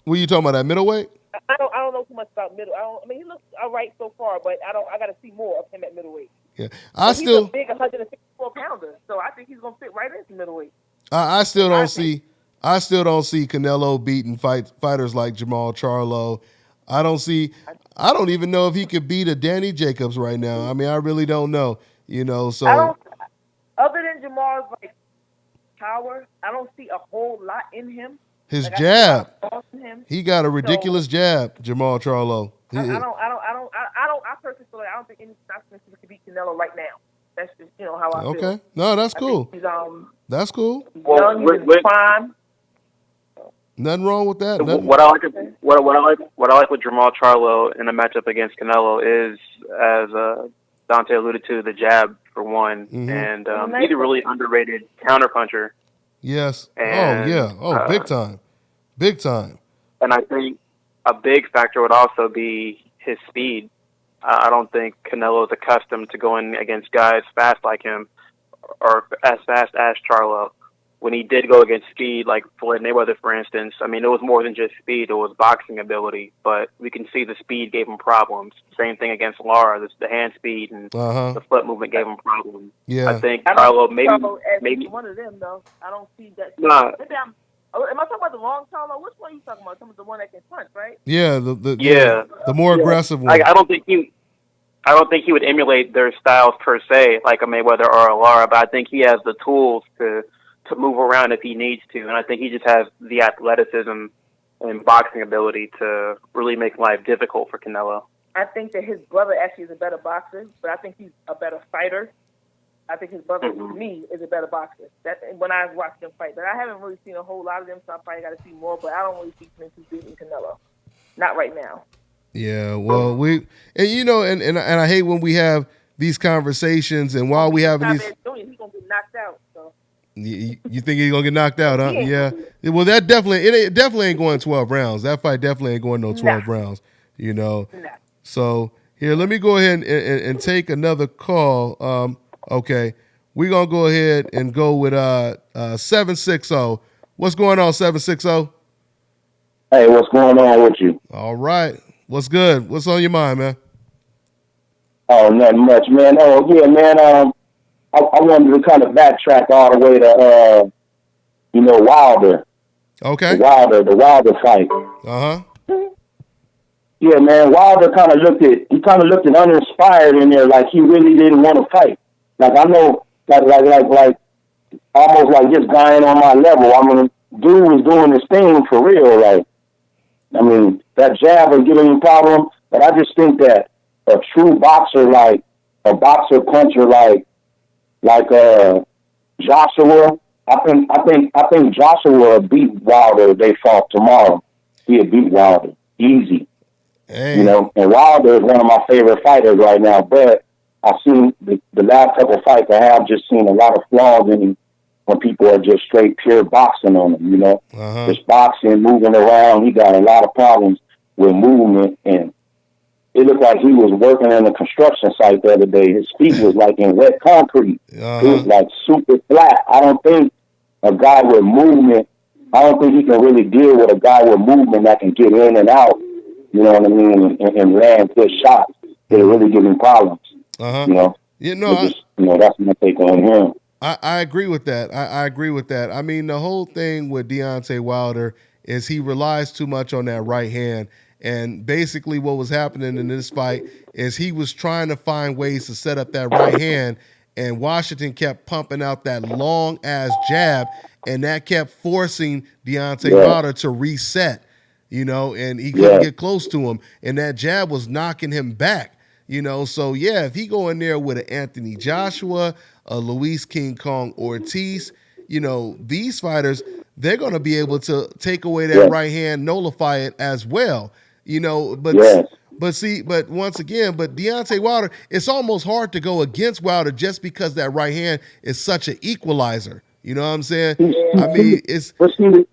S1: Were you talking about that middleweight?
S5: I don't know too much about middle. I mean, he looks all right so far, but I got to see more of him at middleweight.
S1: Yeah,
S5: he's a big 164 pounder, so I think he's gonna fit right into middleweight.
S1: I still don't see Canelo beating fighters like Jamal Charlo. I don't even know if he could beat a Danny Jacobs right now. I mean, I really don't know. So
S5: other than Jamal's power, I don't see a whole lot in him.
S1: His jab, he got a ridiculous jab, Jamal Charlo.
S5: I personally feel like I don't think any Scotsman can beat Canelo right now. That's just how I feel.
S1: Okay, no, that's cool. That's cool.
S5: Young, he's in prime.
S1: Nothing wrong with that.
S4: What I like with Jamal Charlo in a matchup against Canelo is, as Dontae alluded to, the jab for one, and he's a really underrated counterpuncher.
S1: Yes.
S4: And,
S1: big time. Big time.
S4: And I think a big factor would also be his speed. I don't think Canelo is accustomed to going against guys fast like him or as fast as Charlo. When he did go against speed, like Floyd Mayweather, for instance, I mean, it was more than just speed. It was boxing ability. But we can see the speed gave him problems. Same thing against Lara. The hand speed and the foot movement gave him problems.
S1: Yeah.
S4: I think Charlo
S5: maybe one of them, though. I don't see that.
S4: Nah.
S5: Am I talking about the long Charlo? Which one are you talking about? Some of the one that can punch, right?
S1: Yeah, the more aggressive one.
S4: I don't think he would emulate their styles per se, like a Mayweather or a Lara, but I think he has the tools to move around if he needs to, and I think he just has the athleticism and boxing ability to really make life difficult for Canelo.
S5: I think that his brother actually is a better boxer, but I think he's a better fighter. I think his brother, to me, is a better boxer. That when I watched them fight, but I haven't really seen a whole lot of them, so I probably got to see more. But I don't really see him beating Canelo, not right now.
S1: Yeah, well, and I hate when we have these conversations, and while we having these,
S5: he's gonna get knocked out. So.
S1: You think he's gonna get knocked out, huh? Yeah. Well, that definitely ain't going 12 rounds. That fight definitely ain't going no 12 rounds. So here, let me go ahead and take another call. Okay, we're gonna go ahead and go with 760. What's going on, 760?
S8: Hey, what's going on with you?
S1: All right. What's good? What's on your mind, man?
S8: Oh, nothing much, man. Oh, yeah, man. I wanted to kind of backtrack all the way to, Wilder.
S1: Okay.
S8: The Wilder fight. Yeah, man. Wilder kind of looked uninspired in there, like he really didn't want to fight. Like I know, like almost like this guy ain't on my level. I mean, dude was doing his thing for real. Like, I mean, that jab was giving him problems, but I just think that a true boxer, like a boxer puncher, like Joshua, I think Joshua beat Wilder if they fought tomorrow. He'd beat Wilder easy.
S1: Hey.
S8: And Wilder is one of my favorite fighters right now. But I've seen the last couple of fights. I have just seen a lot of flaws in him when people are just straight pure boxing on him. You know, just boxing, moving around. He got a lot of problems with movement, and it looked like he was working on a construction site the other day. His feet was like in wet concrete. It was like super flat. I don't think a guy with movement, I don't think he can really deal with a guy with movement that can get in and out, you know what I mean, and land good shots. It'll really give him problems. You know, that's my take on him.
S1: I agree with that. I agree with that. I mean, the whole thing with Deontay Wilder is he relies too much on that right hand. And basically what was happening in this fight is he was trying to find ways to set up that right hand, and Washington kept pumping out that long-ass jab, and that kept forcing Deontay Wilder to reset, you know, and he couldn't get close to him. And that jab was knocking him back, you know. So, yeah, if he go in there with an Anthony Joshua, a Luis King Kong Ortiz, you know, these fighters, they're going to be able to take away that right hand, nullify it as well. You know, but once again, Deontay Wilder, it's almost hard to go against Wilder just because that right hand is such an equalizer. You know what I'm saying? I mean, it's.
S8: But see, the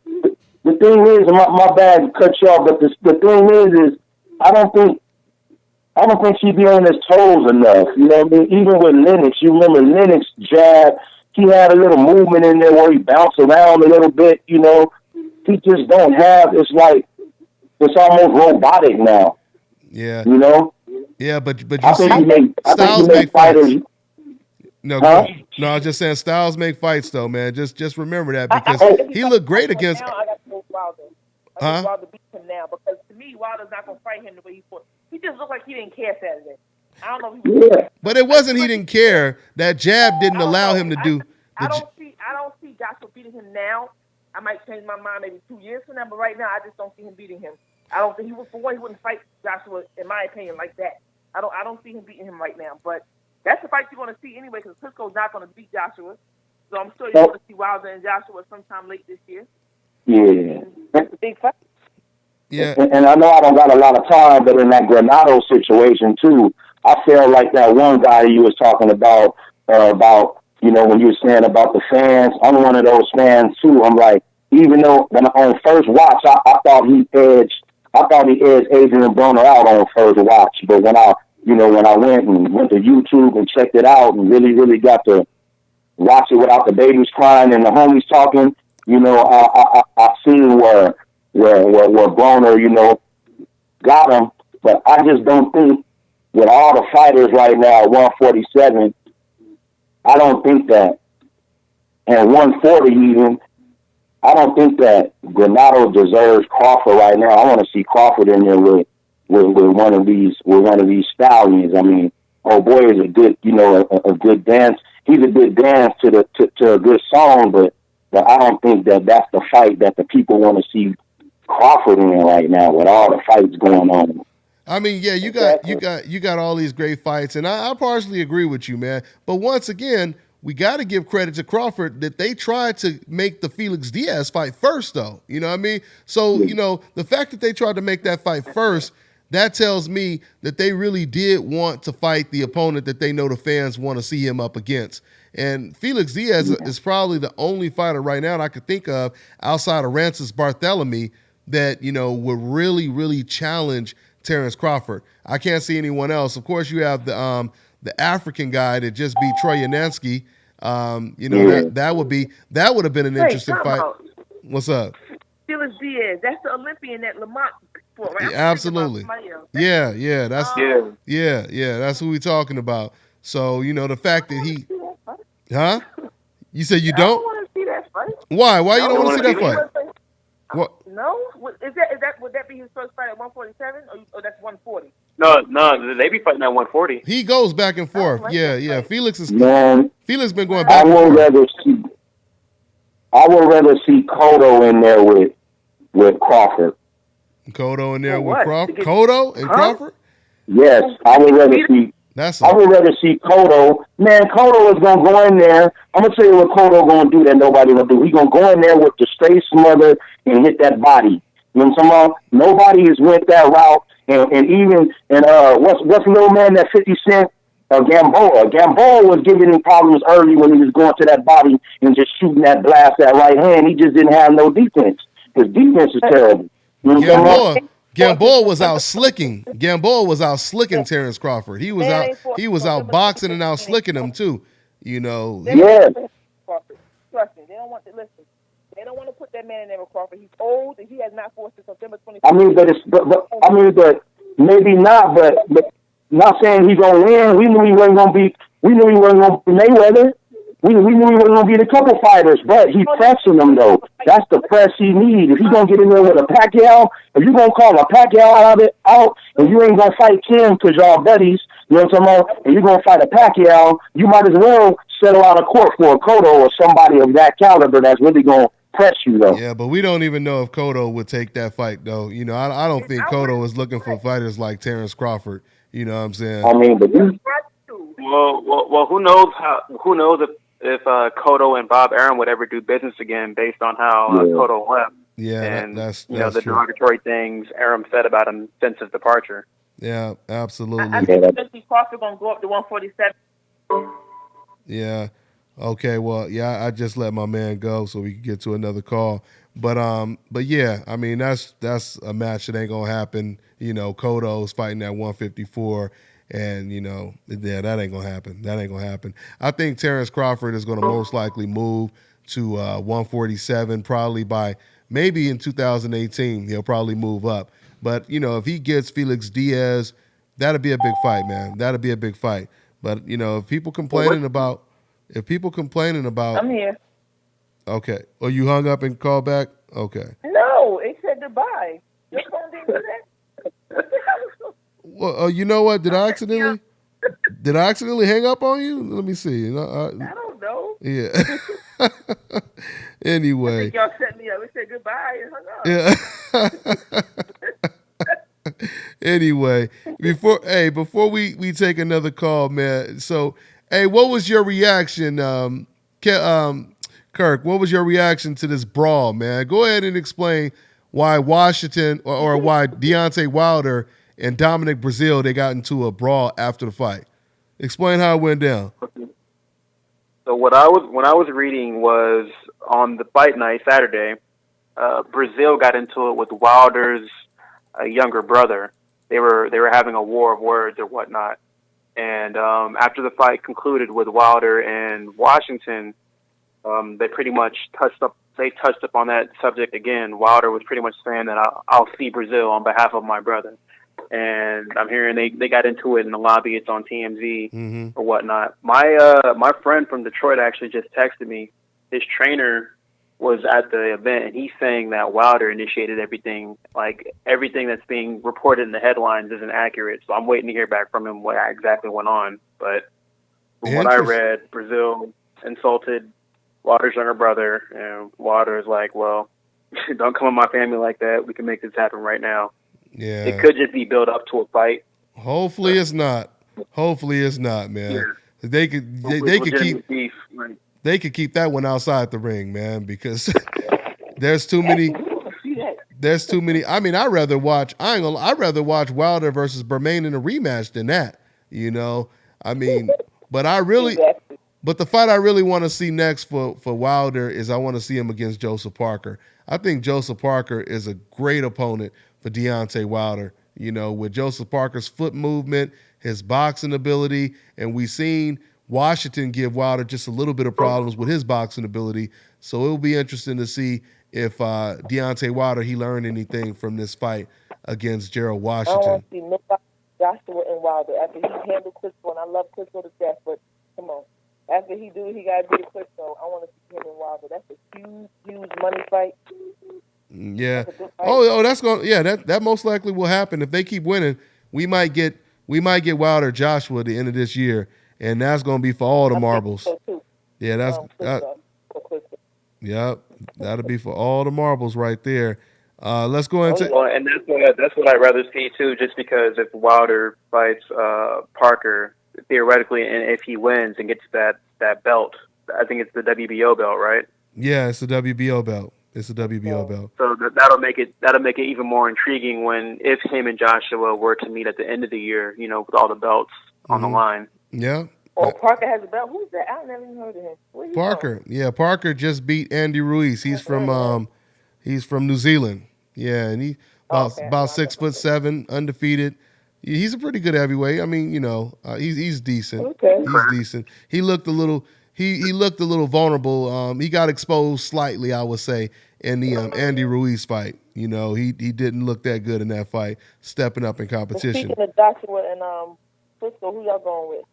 S8: thing is, my bad to cut you off, but the thing is I don't think he'd be on his toes enough. You know what I mean? Even with Lennox, you remember Lennox jab, he had a little movement in there where he bounced around a little bit. You know, he just don't have. It's like. It's almost robotic now. Yeah. You know?
S1: Yeah, but you see, styles make fights. No, I was just saying styles make fights, though, man. Just remember that, because he looked great against.
S5: Now I got to go Wilder. I think Wilder beats him now, because to me, Wilder's not going to fight him the way he fought. He just looked like he didn't care Saturday. I don't know if he was
S1: But it wasn't he didn't care. That jab didn't allow him to do.
S5: I don't see Joshua beating him now. I might change my mind maybe 2 years from now, but right now I just don't see him beating him. I don't think he wouldn't fight Joshua, in my opinion, like that. I don't see him beating him right now. But that's the fight you're going to see anyway, because Klitschko's not going to beat Joshua. So I'm sure you're going to see Wilder and Joshua sometime late this year.
S8: Yeah.
S5: That's a big fight.
S1: Yeah.
S8: And I know I don't got a lot of time, but in that Granados situation too, I felt like that one guy you was talking about, you know, when you were saying about the fans. I'm one of those fans too. I'm like, even though when on first watch, I thought he edged Adrian Broner out on first watch. But when I went to YouTube and checked it out and really got to watch it without the babies crying and the homies talking, you know, I seen where Broner, you know, got him. But I just don't think with all the fighters right now at 147, I don't think that, and 140 even, I don't think that Granados deserves Crawford right now. I want to see Crawford in there with one of these stallions. I mean, oh boy, is a good, you know, a good dance. He's a good dance to a good song, but I don't think that that's the fight that the people want to see Crawford in right now with all the fights going on.
S1: I mean, yeah, you got all these great fights, and I partially agree with you, man. But once again, we got to give credit to Crawford that they tried to make the Felix Diaz fight first, though. You know what I mean? So, you know, the fact that they tried to make that fight first, that tells me that they really did want to fight the opponent that they know the fans want to see him up against. And Felix Diaz is probably the only fighter right now that I could think of outside of Rancis Barthélemy that, you know, would really, really challenge Terrence Crawford. I can't see anyone else. Of course, you have the African guy that just beat Troy Yansky. You know, that would have been an interesting fight. What's up?
S5: Felix Diaz, that's the Olympian that Lamont fought, right?
S1: Yeah, absolutely. Yeah, that's that's who we're talking about. So, you know, the fact that he, huh? You said you don't?
S5: I don't want to see that fight.
S1: Why? Why you don't want to see that fight?
S5: What? No, is that would that be his first fight at 147 or that's 140?
S4: No, they be fighting at 140.
S1: He goes back and forth. Yeah. Felix been going back.
S8: I would rather see Cotto in there with Crawford.
S1: Cotto in there with Crawford. Cotto and Crawford.
S8: Yes, I would rather see. I would rather see Cotto. Man, Cotto is gonna go in there. I'm gonna tell you what Cotto gonna do that nobody gonna do. He's gonna go in there with the straight smother and hit that body. You know what I'm talking about? Nobody has went that route. And what's little man that 50 Cent Gamboa. Gamboa was giving him problems early when he was going to that body and just shooting that blast, that right hand. He just didn't have no defense. His defense is terrible. You know what I'm saying?
S1: Gamboa was out slicking. Gamboa was out slicking Terrence Crawford. He was out boxing and out slicking him too. You know.
S8: Yeah.
S5: Trust me, they don't want to listen. They don't want to put that man in there with Crawford. He's old and he has not fought since September 24th.
S8: I mean, but maybe not. But not saying he's gonna win. We knew he wasn't gonna be. We knew he wasn't gonna be Mayweather. We knew he wasn't gonna be the couple fighters. But he pressing them though. That's the press he needs. If he's gonna get in there with a Pacquiao, if you're gonna call a Pacquiao out, and you ain't gonna fight Kim because y'all buddies, you know what I'm talking about? And you're gonna fight a Pacquiao, you might as well settle out of court for a Cotto or somebody of that caliber that's really gonna press you though.
S1: Yeah, but we don't even know if Cotto would take that fight though. You know, I don't think Cotto is looking for fighters like Terrence Crawford. You know what I'm saying?
S8: I mean, but
S4: well, who knows if Cotto and Bob Arum would ever do business again based on how Cotto left.
S1: Yeah,
S4: and
S1: that's
S4: the
S1: true.
S4: derogatory things Arum said about him since his departure.
S1: Yeah, absolutely.
S5: I think Crawford gonna go up to 147.
S1: Yeah. Okay. Well, yeah, I just let my man go so we can get to another call. But yeah, I mean that's a match that ain't gonna happen. You know, Cotto's fighting at 154, and you know, yeah, that ain't gonna happen. That ain't gonna happen. I think Terrence Crawford is gonna most likely move to 147, probably by maybe in 2018. He'll probably move up. But you know, if he gets Felix Diaz, that'll be a big fight, man. That'll be a big fight. But you know, if people complaining about,
S5: I'm here.
S1: Okay. Oh, you hung up and called back? Okay.
S5: No, it said goodbye. Your phone didn't do that.
S1: Well, you know what? Did I accidentally hang up on you? Let me see.
S5: I don't know.
S1: Yeah. Anyway.
S5: I think y'all set me up. It said goodbye and hung up.
S1: Yeah. Anyway, before we take another call, man. So, hey, what was your reaction, Kirk? What was your reaction to this brawl, man? Go ahead and explain why Washington or why Deontay Wilder and Dominic Brazeale, they got into a brawl after the fight. Explain how it went down.
S4: So when I was reading was on the fight night Saturday, Brazeale got into it with Wilder's younger brother. They were having a war of words or whatnot. And after the fight concluded with Wilder and Washington, they pretty much touched up on that subject again. Wilder was pretty much saying that I'll see Brazeale on behalf of my brother. And I'm hearing they got into it in the lobby. It's on TMZ or whatnot. My friend from Detroit actually just texted me. His trainer was at the event, and he's saying that Wilder initiated everything. Like, everything that's being reported in the headlines isn't accurate. So I'm waiting to hear back from him what exactly went on. But from what I read, Brazeale insulted Wilder's younger brother, and Wilder is like, well, don't come on my family like that. We can make this happen right now.
S1: Yeah.
S4: It could just be built up to a fight.
S1: Hopefully it's not. Hopefully it's not, man. Yeah. They could keep
S4: beef. Right.
S1: They could keep that one outside the ring, man, because there's too many. There's too many. I mean, I'd rather watch Wilder versus Bermain in a rematch than that. You know, I mean, but the fight I really want to see next for Wilder is I want to see him against Joseph Parker. I think Joseph Parker is a great opponent for Deontay Wilder. You know, with Joseph Parker's foot movement, his boxing ability, and we've seen Washington give Wilder just a little bit of problems with his boxing ability. So it'll be interesting to see if Deontay Wilder, he learned anything from this fight against Gerald Washington.
S5: I don't see nobody Joshua and Wilder after he handled Klitschko, and I love Klitschko to death, but come on. After he do what he got to do to Klitschko, I want to see him and Wilder. That's a huge, huge money fight.
S1: Yeah. That's going. Yeah, that most likely will happen if they keep winning. We might get Wilder Joshua at the end of this year, and that's going to be for all the marbles.
S5: So
S1: yeah, that'll be for all the marbles right there. Let's go into.
S4: Well, and that's what I'd rather see too. Just because if Wilder fights Parker theoretically, and if he wins and gets that belt, I think it's the WBO belt, right?
S1: Yeah, it's the WBO belt. It's a WBO belt.
S4: So that'll make it even more intriguing if him and Joshua were to meet at the end of the year, you know, with all the belts on the line.
S1: Yeah.
S5: Oh, Parker has a belt. Who's that? I never even heard of him. Where he
S1: Parker.
S5: from?
S1: Yeah, Parker just beat Andy Ruiz. He's from New Zealand. Yeah, and he about 6'7", undefeated. He's a pretty good heavyweight. I mean, he's decent.
S5: Okay.
S1: He's decent. He looked a little vulnerable. He got exposed slightly, I would say, in the Andy Ruiz fight. He didn't look that good in that fight, stepping up in competition.
S5: Speaking of Joshua and Frisco, who y'all going with?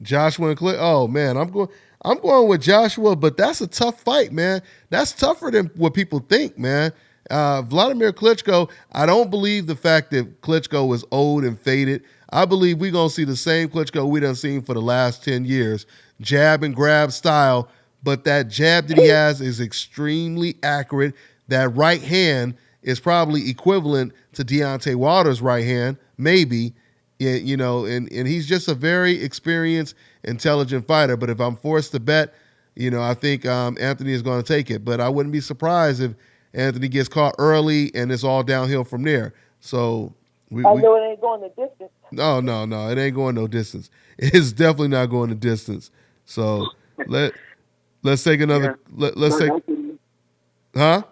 S1: Joshua and Cliff. Oh man, I'm going with Joshua, but that's a tough fight, man. That's tougher than what people think, man. Vladimir Klitschko, I don't believe the fact that Klitschko is old and faded. I believe we're going to see the same Klitschko we done seen for the last 10 years. Jab and grab style, but that jab that he has is extremely accurate. That right hand is probably equivalent to Deontay Wilder's right hand, maybe. And he's just a very experienced, intelligent fighter. But if I'm forced to bet, I think Anthony is going to take it. But I wouldn't be surprised if Anthony gets caught early and it's all downhill from there. So
S5: I know it ain't going the distance.
S1: No, it ain't going no distance. It's definitely not going the distance. So let's take another. Let's take. Huh?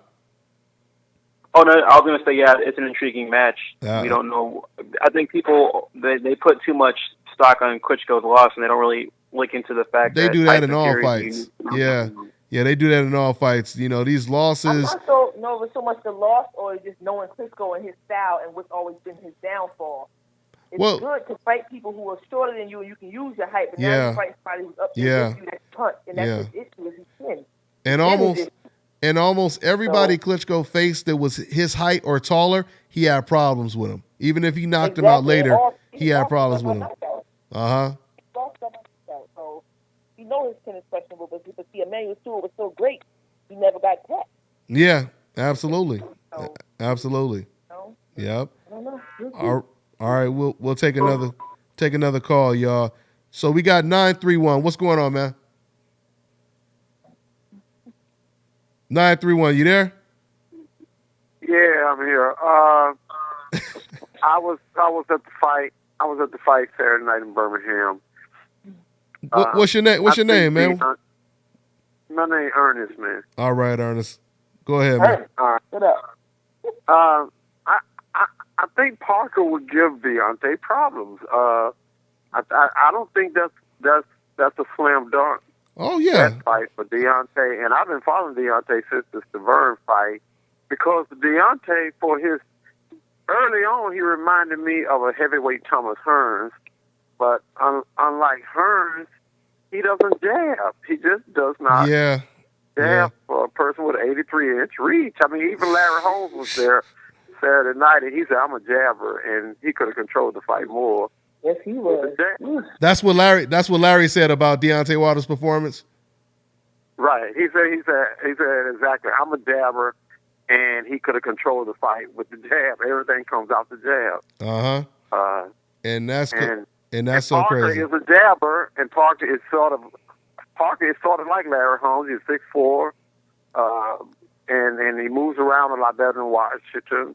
S4: Oh no, I was going to say, yeah, it's an intriguing match. We don't know. I think people they put too much stock on Klitschko's loss, and they don't really look into the fact
S1: they
S4: that
S1: do that in all fights. Yeah, they do that in all fights. These losses.
S5: I'm not so much the loss or just knowing Klitschko and his style and what's always been his downfall. It's good to fight people who are shorter than you, and you can use your height. But now you're fighting somebody who's up there with you that punch, and that's his issue is he can.
S1: And almost everybody Klitschko faced that was his height or taller, he had problems with him. Even if he knocked him out later, he had problems with him.
S5: So you know his chin is questionable, but see, Emmanuel Stewart was so great, he never got tapped.
S1: Yeah, absolutely, absolutely. Yep. All right, we'll take another call, y'all. So we got 931. What's going on, man? 931, you there?
S9: Yeah, I'm here. I was at the fight. I was at the fight Saturday night in Birmingham.
S1: What's your name? What's your name, man?
S9: My name Ernest, man.
S1: All right, Ernest. Go ahead, man.
S9: All right.
S5: What up?
S9: I think Parker would give Deontay problems. I don't think that's a slam dunk.
S1: Oh yeah,
S9: that fight for Deontay, and I've been following Deontay since the Stavern fight because Deontay, for his early on, he reminded me of a heavyweight Thomas Hearns, but unlike Hearns, he doesn't jab. He just does not jab for a person with an 83-inch reach. I mean, even Larry Holmes was there Saturday night, and he said, "I'm a jabber," and he could have controlled the fight more.
S5: Yes, he was.
S1: That's what Larry said about Deontay Wilder's performance.
S9: Right. He said exactly. I'm a jabber, and he could have controlled the fight with the jab. Everything comes out the jab.
S1: And that's so
S9: Parker
S1: crazy.
S9: Is a jabber, and Parker is sort of like Larry Holmes. He's 6'4", and he moves around a lot better than Washington.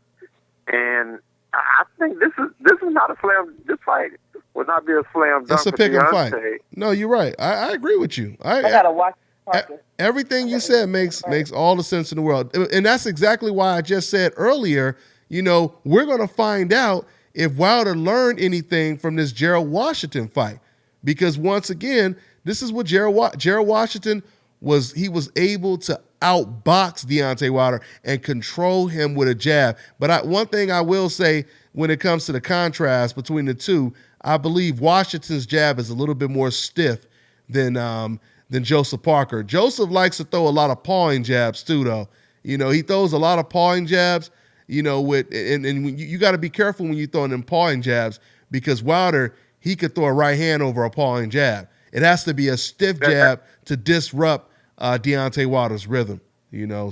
S9: And I think this is not a slam. This fight would not be a slam dunk.
S1: It's a pick 'em fight. No, you're right. I agree with you.
S5: I gotta watch Parker.
S1: Everything you said makes all the sense in the world, and that's exactly why I just said earlier. We're gonna find out if Wilder learned anything from this Gerald Washington fight, because once again, this is what Gerald Washington was. He was able to outbox Deontay Wilder and control him with a jab. But one thing I will say when it comes to the contrast between the two, I believe Washington's jab is a little bit more stiff than Joseph Parker. Joseph likes to throw a lot of pawing jabs too, though. He throws a lot of pawing jabs. You got to be careful when you're throwing them pawing jabs, because Wilder, he could throw a right hand over a pawing jab. It has to be a stiff jab to disrupt Deontay Wilder's rhythm,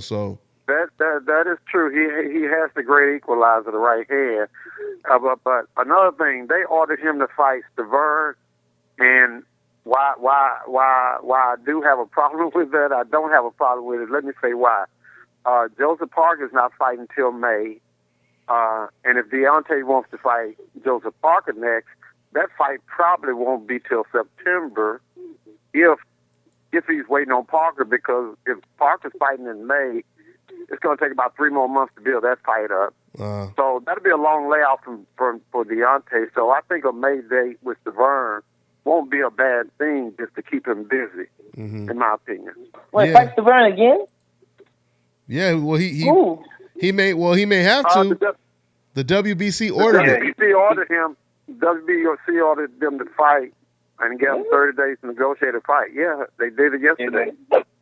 S1: so.
S9: That is true. He has the great equalizer, the right hand. But another thing, they ordered him to fight Stavern, and why I do have a problem with that, I don't have a problem with it. Let me say why. Joseph Parker is not fighting until May, and if Deontay wants to fight Joseph Parker next, that fight probably won't be till September if he's waiting on Parker, because if Parker's fighting in May, it's going to take about 3 more months to build that fight up. So that'll be a long layoff for Dontae. So I think a May date with Severn won't be a bad thing just to keep him busy, in my opinion.
S5: Wait, fight Severn again?
S1: Yeah, well, he may have to. The WBC ordered it.
S9: WBC ordered him. WBC ordered them to fight and gave him 30 days to negotiate a fight. Yeah, they did it yesterday.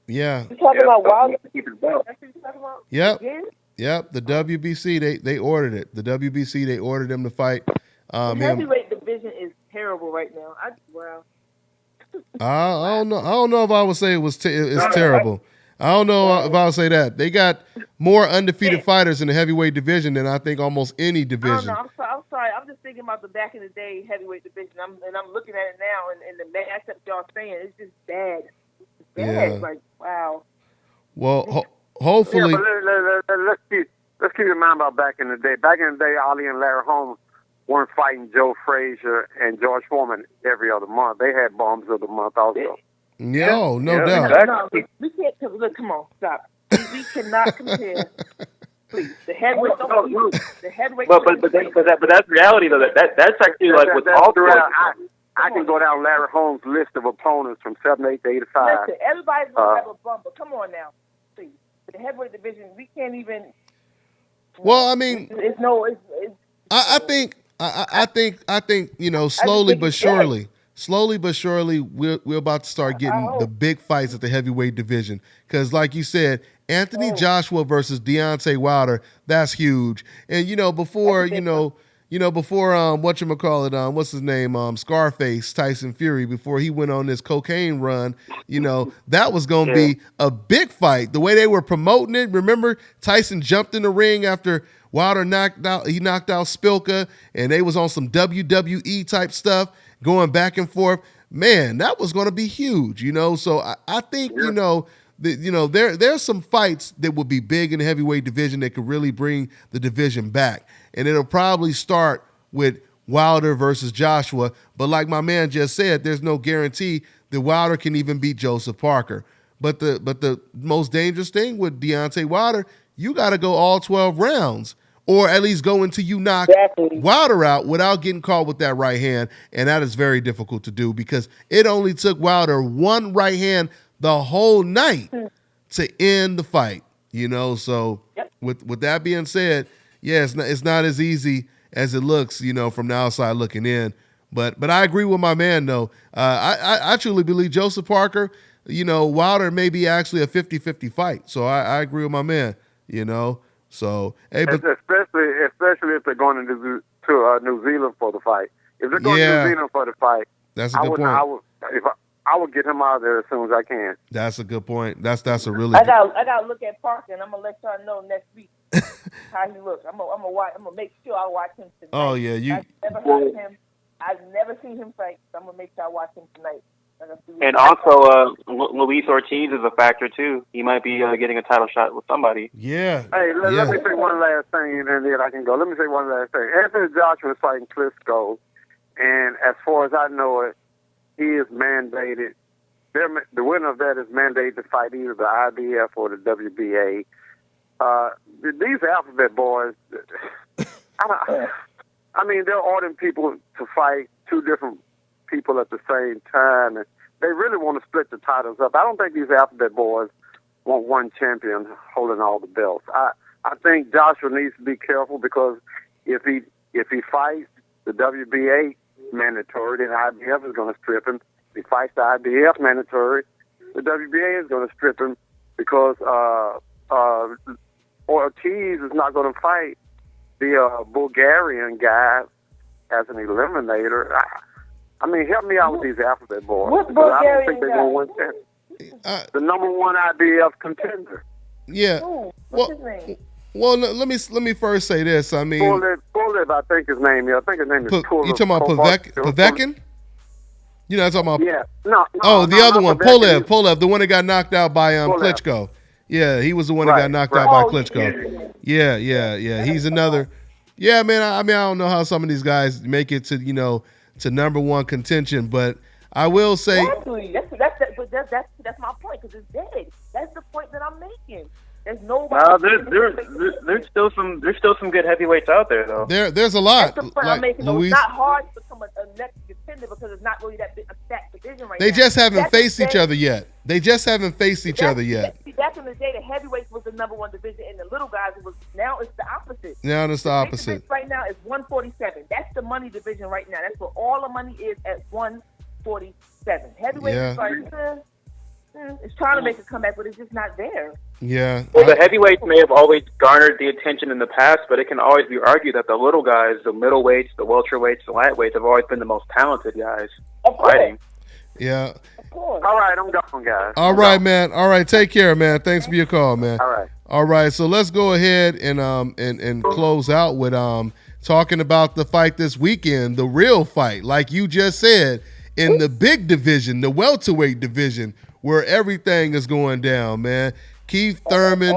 S1: Yeah.
S5: You talking about Wilder?
S9: Keep his belt.
S5: That's what you talking about?
S1: Yep.
S5: Again?
S1: Yep. The WBC they ordered it. The WBC they ordered them to fight.
S5: The heavyweight division is terrible right now.
S1: I don't know. I don't know if I would say it's terrible. I don't know if I would say that. They got more undefeated fighters in the heavyweight division than I think almost any division.
S5: I'm sorry. I'm just thinking about the back in the day heavyweight division. I'm looking at it now, and the matchup y'all saying, it's just bad. It's bad.
S1: Yeah.
S5: Like, wow.
S1: Well, hopefully.
S9: Yeah, but let's keep in mind about back in the day. Back in the day, Ali and Larry Holmes weren't fighting Joe Frazier and George Foreman every other month. They had bombs of the month also.
S1: No doubt.
S5: No, we can't. Look, come on, stop. We cannot compare. Please, the heavyweight. The heavyweight.
S10: But that's reality though. That's actually like with all sports.
S9: I can go down Larry Holmes' list of opponents from 78 to 85.
S5: Listen, everybody's gonna have a bump, but come on now, please. The heavyweight division, we can't even.
S1: Well, I mean,
S5: it's no.
S1: I think slowly but surely, we're about to start getting the big fights at the heavyweight division. Because, like you said, Anthony Joshua versus Deontay Wilder, that's huge. And before whatchamacallit, what's his name, Scarface Tyson Fury, before he went on this cocaine run, that was gonna be a big fight. The way they were promoting it, remember Tyson jumped in the ring after Wilder knocked out Spilka, and they was on some WWE type stuff, going back and forth. Man, that was going to be huge, So I think there's some fights that will be big in the heavyweight division that could really bring the division back, and it'll probably start with Wilder versus Joshua. But like my man just said, there's no guarantee that Wilder can even beat Joseph Parker. But the most dangerous thing with Deontay Wilder, you got to go all 12 rounds. Or at least go until you knock Wilder out without getting caught with that right hand. And that is very difficult to do because it only took Wilder one right hand the whole night to end the fight. So with that being said, yeah, it's not as easy as it looks, from the outside looking in. But I agree with my man, though. I truly believe Joseph Parker, Wilder may be actually a 50-50 fight. So I agree with my man, So, hey, but
S9: especially if they're going to New Zealand for the fight. If they're going to New Zealand for the fight,
S1: that's a good point.
S9: I would get him out of there as soon as I can.
S1: That's a good point. That's a really.
S5: I gotta look at Parker, and I'm gonna let y'all know next week how he looks. I'm gonna make sure I watch him tonight.
S1: Oh yeah,
S5: I've never heard of him. I've never seen him fight, so I'm gonna make sure I watch him tonight.
S10: And also, Luis Ortiz is a factor too. He might be getting a title shot with somebody.
S1: Yeah.
S9: Hey, let me say one last thing, and then I can go. Let me say one last thing. Anthony Joshua is fighting Klitschko, and as far as I know it, he is mandated. The winner of that is mandated to fight either the IBF or the WBA. These alphabet boys, they're ordering people to fight two different people at the same time, and they really want to split the titles up. I don't think these alphabet boys want one champion holding all the belts. I think Joshua needs to be careful because if he fights the WBA mandatory, then IBF is going to strip him. If he fights the IBF mandatory, the WBA is going to strip him because Ortiz is not going to fight the Bulgarian guy as an eliminator. Help me out with these alphabet boys.
S5: What
S9: I
S5: Bulgarian
S9: don't think they're going to win that. The number one IBF contender.
S1: Yeah.
S5: What's his name?
S1: Well, let me first say this.
S9: Pulev, I think his name. I think his name is Pulev.
S1: You talking about Povetkin? You know, talking about.
S9: Yeah. No.
S1: The other one, Pulev, the one that got knocked out by Klitschko. Yeah, he was the one that got knocked out by Klitschko. Yeah. He's another. Yeah, man. I don't know how some of these guys make it to to number one contention. But I will say,
S5: exactly. That's my point, because it's dead. That's the point that I'm making. There's nobody.
S10: There's still some good heavyweights out there though.
S1: There's a lot.
S5: That's the point I'm making. It's not hard to become a next contender because it's not really that big a stacked division right now.
S1: They just haven't faced each other yet. They just haven't faced each other yet.
S5: Back in the day, the heavyweights was the number one division, and the little guys was. Now it's the opposite.
S1: Now it's the opposite.
S5: Right now is 147. That's the money division right now. That's where all the money is at 147. Heavyweight is like, it's trying to make a comeback, but it's just not there.
S1: Yeah.
S10: Well, the heavyweights may have always garnered the attention in the past, but it can always be argued that the little guys, the middleweights, the welterweights, the lightweights, have always been the most talented guys fighting.
S1: Yeah.
S5: Of course.
S9: All right, I'm gone, guys.
S1: All right, man. All right, take care, man. Thanks for your call, man.
S9: All right.
S1: All right, so let's go ahead and close out with talking about the fight this weekend, the real fight, like you just said, in the big division, the welterweight division, where everything is going down, man. Keith Thurman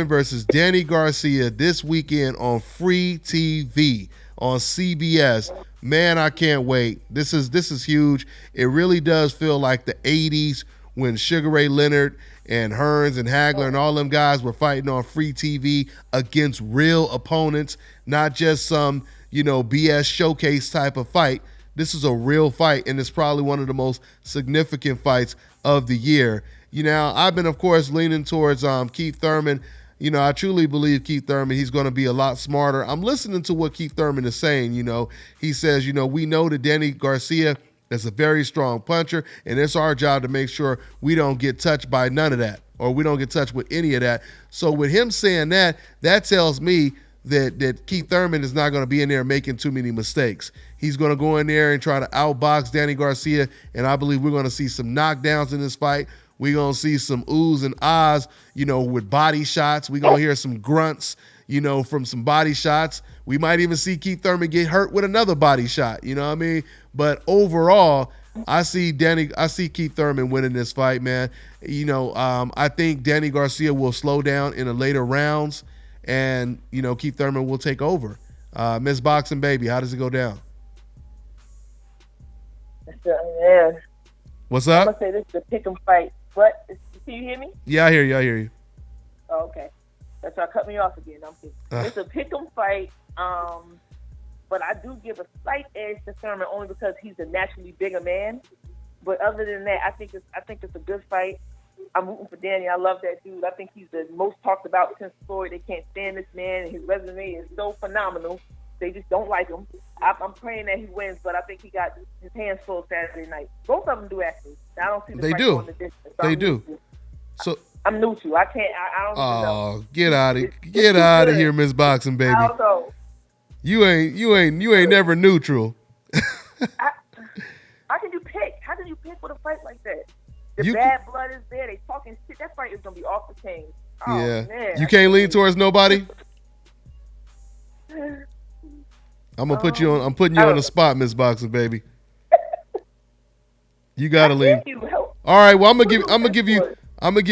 S1: versus Danny Garcia this weekend on free TV on CBS. Man, I can't wait. This is huge. It really does feel like the 80s when Sugar Ray Leonard and Hearns and Hagler and all them guys were fighting on free TV against real opponents, not just some, BS showcase type of fight. This is a real fight, and it's probably one of the most significant fights of the year. I've been, of course, leaning towards Keith Thurman. I truly believe Keith Thurman, he's going to be a lot smarter. I'm listening to what Keith Thurman is saying. He says, we know that Danny Garcia is a very strong puncher, and it's our job to make sure we don't get touched by none of that, or we don't get touched with any of that. So with him saying that tells me that Keith Thurman is not going to be in there making too many mistakes. He's going to go in there and try to outbox Danny Garcia, and I believe we're going to see some knockdowns in this fight. We're going to see some oohs and ahs, with body shots. We're going to hear some grunts, from some body shots. We might even see Keith Thurman get hurt with another body shot, you know what I mean? But overall, I see Keith Thurman winning this fight, man. I think Danny Garcia will slow down in the later rounds, and, Keith Thurman will take over. Miss Boxing Baby, how does it go down?
S5: Man.
S1: What's up?
S5: I'm going to say this is a pick 'em fight. But, can you hear me?
S1: Yeah, I hear you.
S5: Oh, okay. That's why I cut me off again. I'm kidding. It's a pick 'em fight, but I do give a slight edge to Thurman only because he's a naturally bigger man. But other than that, I think it's a good fight. I'm rooting for Danny. I love that dude. I think he's the most talked about since Floyd. They can't stand this man, and his resume is so phenomenal. They just don't like him. I'm praying that he wins, but I think he got his hands full Saturday night. Both of them do, actually. I don't see the fight going the distance. So
S1: they do. So
S5: I'm neutral. I can't. I don't even know.
S1: Get out of here, Miss Boxing Baby.
S5: Also,
S1: you ain't never neutral.
S5: How can you pick? How can you pick with a fight like that? The bad blood is there. They talking shit. That fight is gonna be off the chain. Oh,
S1: yeah.
S5: Man.
S1: You can't lean towards nobody. I'm gonna put you on. I'm putting you on the spot, Miss Boxing Baby. You gotta lean. All right. Well, I'm gonna give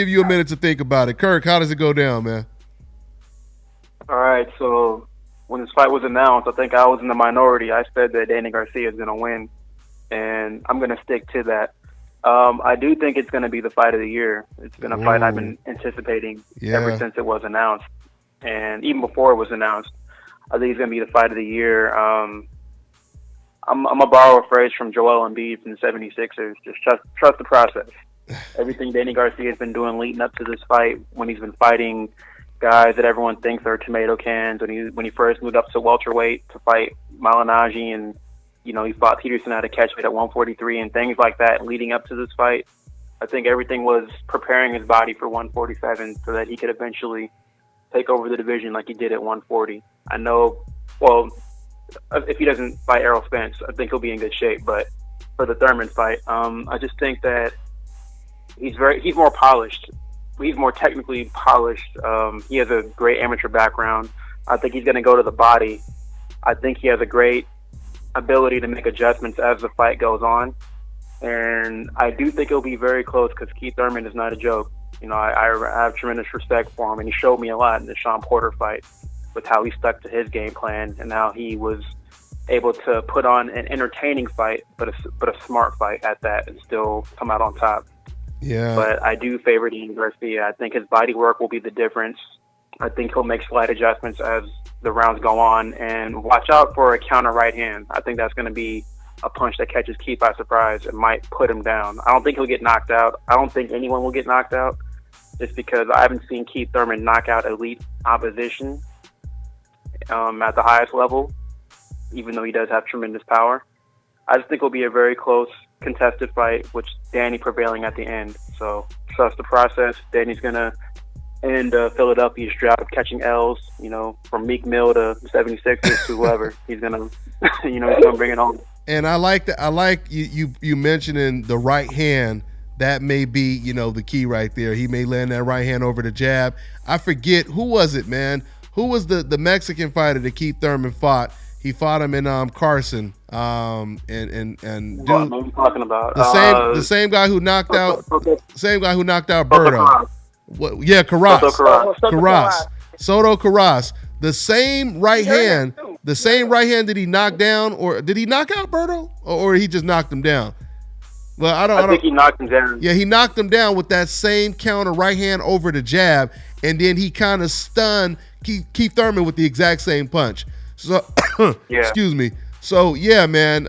S1: you a minute to think about it. Kirk, how does it go down, man?
S10: All right. So when this fight was announced, I think I was in the minority. I said that Danny Garcia is gonna win, and I'm gonna stick to that. I do think it's gonna be the fight of the year. It's been a fight I've been anticipating ever since it was announced, and even before it was announced. I think it's going to be the fight of the year. I'm going to borrow a phrase from Joel Embiid from the 76ers. Just trust the process. Everything Danny Garcia has been doing leading up to this fight, when he's been fighting guys that everyone thinks are tomato cans, when he first moved up to welterweight to fight Malignaggi, and he fought Peterson at a catchweight at 143 and things like that leading up to this fight. I think everything was preparing his body for 147 so that he could eventually take over the division like he did at 140. I know, if he doesn't fight Errol Spence, I think he'll be in good shape. But for the Thurman fight, I just think that he's more polished. He's more technically polished. He has a great amateur background. I think he's going to go to the body. I think he has a great ability to make adjustments as the fight goes on. And I do think it'll be very close because Keith Thurman is not a joke. I have tremendous respect for him, and he showed me a lot in the Sean Porter fight with how he stuck to his game plan and how he was able to put on an entertaining fight, but a smart fight at that, and still come out on top.
S1: Yeah.
S10: But I do favor Danny Garcia. I think his body work will be the difference. I think he'll make slight adjustments as the rounds go on, and watch out for a counter right hand. I think that's going to be a punch that catches Keith by surprise and might put him down. I don't think he'll get knocked out. I don't think anyone will get knocked out, just because I haven't seen Keith Thurman knock out elite opposition at the highest level, even though he does have tremendous power. I just think it'll be a very close, contested fight, with Danny prevailing at the end. So trust the process. Danny's going to end Philadelphia's drought of catching L's, from Meek Mill to 76ers to whoever. He's going to, he's going to bring it home.
S1: And I like that. I like you mentioning the right hand. That may be, the key right there. He may land that right hand over the jab. I forget, who was it, man? Who was the Mexican fighter that Keith Thurman fought? He fought him in Carson. And dude,
S10: what am I talking about?
S1: The same guy who knocked out Berto. What? Yeah, Carras. Soto Carras. The same right hand. The same right hand that he knocked down, or did he knock out Berto, or he just knocked him down? Well, I
S10: think he knocked him down.
S1: Yeah, he knocked him down with that same counter right hand over the jab, and then he kind of stunned Keith Thurman with the exact same punch. So, excuse me. So yeah, man,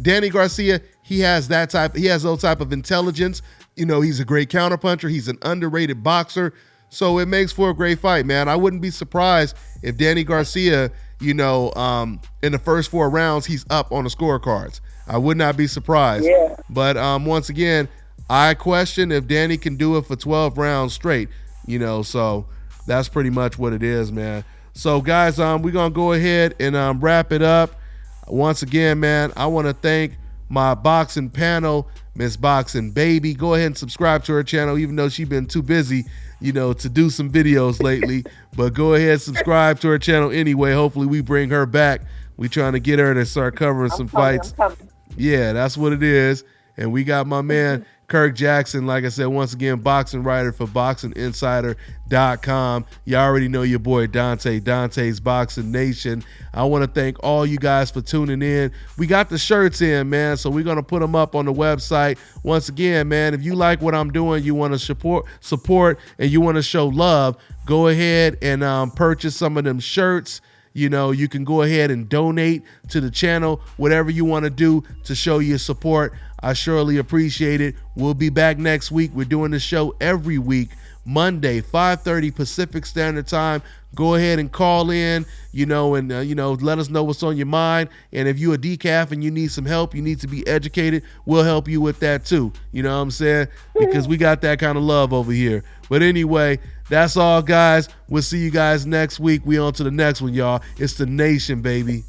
S1: Danny Garcia, he has those type of intelligence. He's a great counterpuncher. He's an underrated boxer. So it makes for a great fight, man. I wouldn't be surprised if Danny Garcia, in the first 4 rounds, he's up on the scorecards. I would not be surprised. Yeah. But once again, I question if Danny can do it for 12 rounds straight. So that's pretty much what it is, man. So guys, we're gonna go ahead and wrap it up. Once again, man, I want to thank my boxing panel, Miss Boxing Baby. Go ahead and subscribe to her channel, even though she's been too busy, to do some videos lately. But go ahead and subscribe to her channel anyway. Hopefully we bring her back. We trying to get her to start covering some fights. Yeah, that's what it is. And we got my man Kirk Jackson, like I said, once again, boxing writer for BoxingInsider.com. You already know your boy Dontae, Dontae's Boxing Nation. I want to thank all you guys for tuning in. We got the shirts in, man, so we're going to put them up on the website. Once again, man, if you like what I'm doing, you want to support, and you want to show love, go ahead and purchase some of them shirts. You can go ahead and donate to the channel, whatever you want to do to show your support. I surely appreciate it. We'll be back next week. We're doing the show every week, Monday, 5:30 Pacific Standard Time. Go ahead and call in, and let us know what's on your mind. And if you're a decaf and you need some help, you need to be educated, we'll help you with that too. You know what I'm saying? Because we got that kind of love over here. But anyway, that's all, guys. We'll see you guys next week. We on to the next one, y'all. It's the Nation, baby.